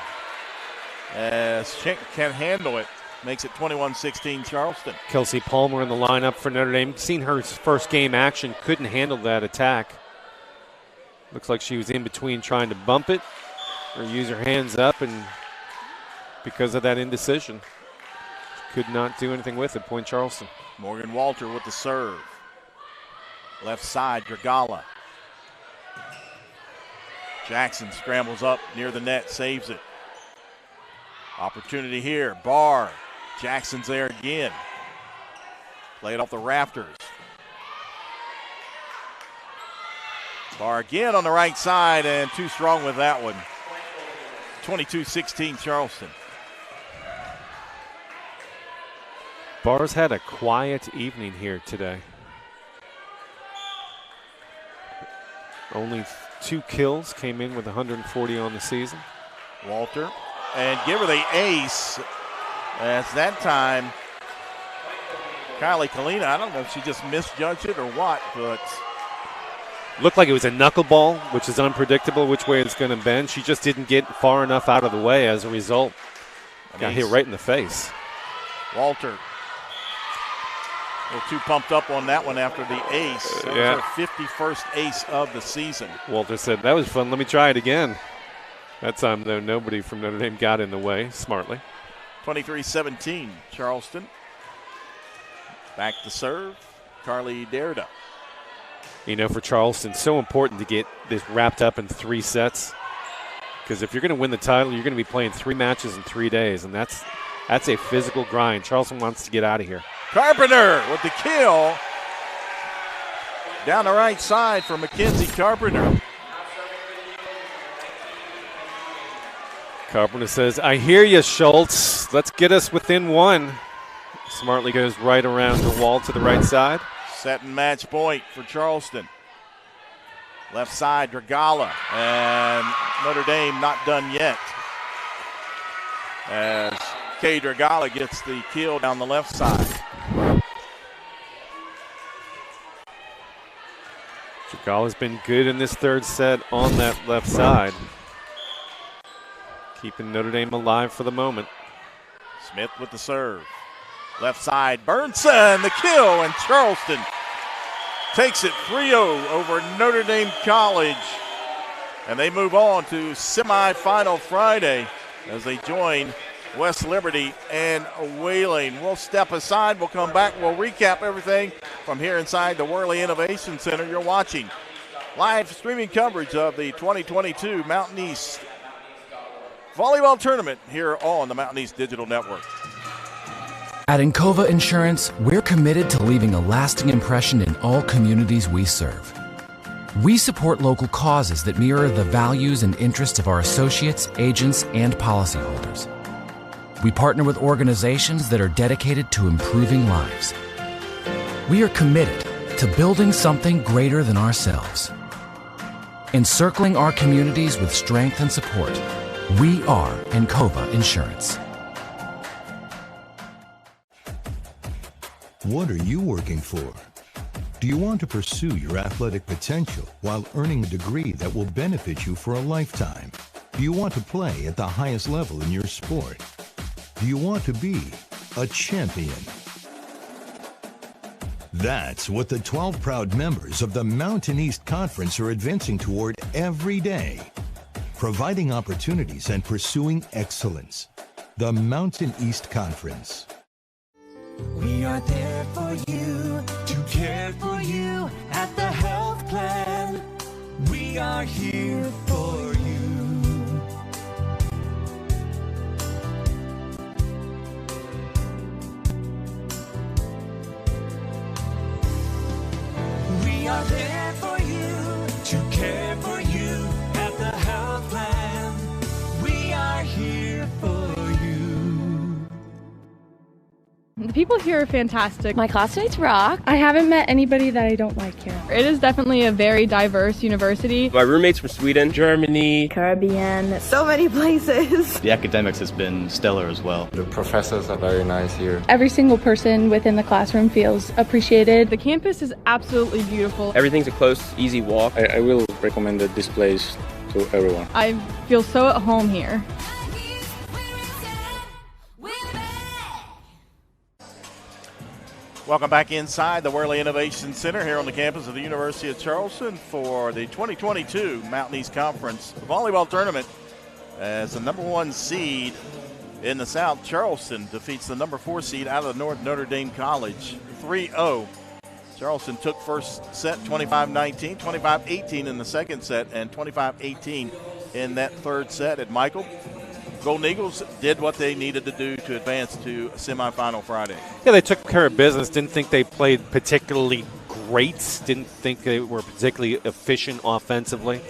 As Schenk can't handle it, makes it 21-16 Charleston. Kelsey Palmer in the lineup for Notre Dame. Seen her first game action, couldn't handle that attack. Looks like she was in between trying to bump it or use her hands up, and because of that indecision, could not do anything with it. Point Charleston. Morgan Walter with the serve. Left side, Dragala. Jackson scrambles up near the net, saves it. Opportunity here, Barr. Jackson's there again. Play it off the rafters. Barr again on the right side, and too strong with that one. 22-16 Charleston. Barr's had a quiet evening here today. Only 2 kills, came in with 140 on the season. Walter, and give her the ace. As that time, Kylie Kalina, I don't know if she just misjudged it or what, but looked like it was a knuckleball, which is unpredictable which way it's going to bend. She just didn't get far enough out of the way. As a result, got hit right in the face. Walter, a little too pumped up on that one after the ace. That was her 51st ace of the season. Walter said, that was fun. Let me try it again. That time, though, nobody from Notre Dame got in the way smartly. 23-17, Charleston. Back to serve, Carly Derrida. You know, for Charleston, so important to get this wrapped up in 3 sets. Because if you're going to win the title, you're going to be playing 3 matches in 3 days, and that's a physical grind. Charleston wants to get out of here. Carpenter with the kill. Down the right side for Mackenzie Carpenter. Carpenter says, I hear you, Schultz. Let's get us within 1. Smartly goes right around the wall to the right side. Set and match point for Charleston. Left side, Dragala. And Notre Dame not done yet. As Kay Dragala gets the kill down the left side. Dragala's been good in this 3rd set on that left side. Keeping Notre Dame alive for the moment. Smith with the serve. Left side, Burnson, the kill, and Charleston takes it 3-0 over Notre Dame College. And they move on to semifinal Friday as they join West Liberty and Wayline. We'll step aside. We'll come back. We'll recap everything from here inside the Worley Innovation Center. You're watching live streaming coverage of the 2022 Mountain East Volleyball Tournament here on the Mountain East Digital Network. At Encova Insurance, we're committed to leaving a lasting impression in all communities we serve. We support local causes that mirror the values and interests of our associates, agents, and policyholders. We partner with organizations that are dedicated to improving lives. We are committed to building something greater than ourselves. Encircling our communities with strength and support, we are Encova Insurance. What are you working for? Do you want to pursue your athletic potential while earning a degree that will benefit you for a lifetime? Do you want to play at the highest level in your sport? Do you want to be a champion? That's what the 12 proud members of the Mountain East Conference are advancing toward every day, providing opportunities and pursuing excellence. The Mountain East Conference. We are there for you, to care for you at the health plan. We are here for you. We are there for you, to care for you at the health plan. We are here for you. The people here are fantastic. My classmates rock. I haven't met anybody that I don't like here. It is definitely a very diverse university. My roommates from Sweden, Germany, Caribbean, so many places. The academics has been stellar as well. The professors are very nice here. Every single person within the classroom feels appreciated. The campus is absolutely beautiful. Everything's a close, easy walk. I will recommend this place to everyone. I feel so at home here. Welcome back inside the Worley Innovation Center here on the campus of the University of Charleston for the 2022 Mountain East Conference Volleyball Tournament as the #1 seed In the South, Charleston defeats the number 4 seed out of the North, Notre Dame College, 3-0. Charleston took first set 25-19, 25-18 in the second set, and 25-18 in that third set. And Michael, Golden Eagles did what they needed to do to advance to a semifinal Friday. Yeah, they took care of business. Didn't think they played particularly great. Didn't think they were particularly efficient offensively.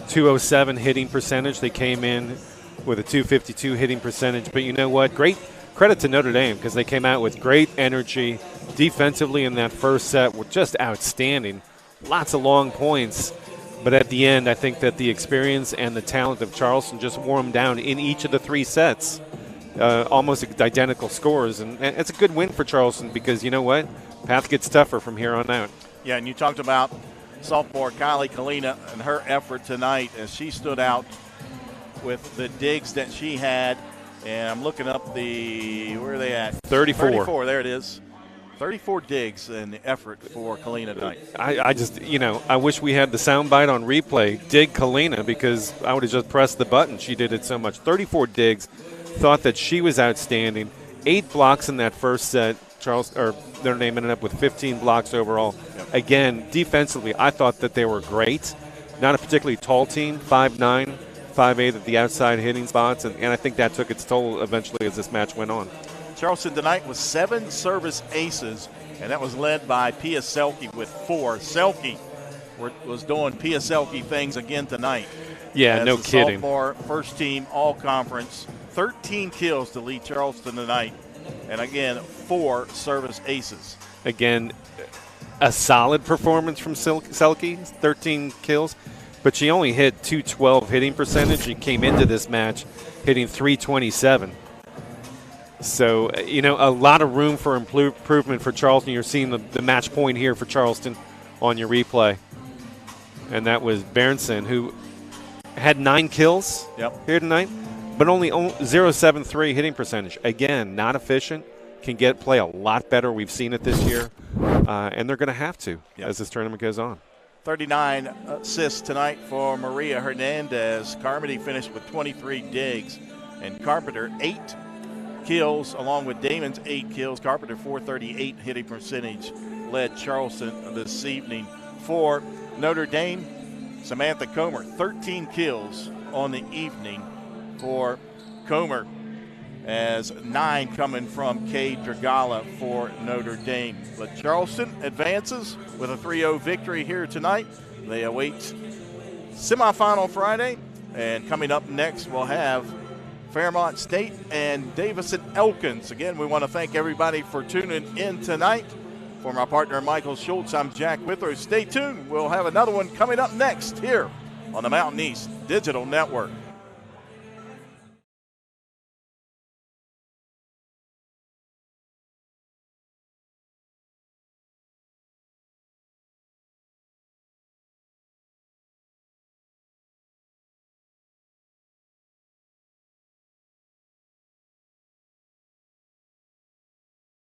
207 hitting percentage. They came in with a 252 hitting percentage. But you know what? Great credit to Notre Dame because they came out with great energy defensively in that first set. Were just outstanding. Lots of long points. But at the end, I think that the experience and the talent of Charleston just wore them down in each of the 3 sets. Almost identical scores. And it's a good win for Charleston because you know what? Path gets tougher from here on out. Yeah, and you talked about sophomore Kylie Kalina and her effort tonight as she stood out with the digs that she had. And I'm looking up where are they at? 34. 34, there it is. 34 digs and the effort for Kalina tonight. I just, I wish we had the soundbite on replay, dig Kalina, because I would have just pressed the button. She did it so much. 34 digs. Thought that she was outstanding. 8 blocks in that first set. Notre Dame ended up with 15 blocks overall. Yep. Again, defensively, I thought that they were great. Not a particularly tall team, 5'9", 5'8" at the outside hitting spots, and I think that took its toll eventually as this match went on. Charleston tonight with 7 service aces, and that was led by Pia Selke with 4. Selke was doing Pia Selke things again tonight. Yeah, no kidding. Sophomore, first team, all conference, 13 kills to lead Charleston tonight, and again, 4 service aces. Again, a solid performance from Selke, 13 kills, but she only hit 212 hitting percentage. She came into this match hitting 327. So, a lot of room for improvement for Charleston. You're seeing the match point here for Charleston on your replay. And that was Berenson, who had 9 kills here tonight, but only 0.73 hitting percentage. Again, not efficient. Can play a lot better. We've seen it this year. And they're going to have to as this tournament goes on. 39 assists tonight for Maria Hernandez. Carmody finished with 23 digs. And Carpenter, 8 kills, along with Damon's 8 kills. Carpenter, 438 hitting percentage, led Charleston this evening. For Notre Dame, Samantha Comer, 13 kills on the evening for Comer, as 9 coming from Kay Dragala for Notre Dame. But Charleston advances with a 3-0 victory here tonight. They await semifinal Friday, and coming up next we'll have Fairmont State and Davison Elkins. Again, we want to thank everybody for tuning in tonight. For my partner Michael Schultz, I'm Jack Withrow. Stay tuned. We'll have another one coming up next here on the Mountain East Digital Network.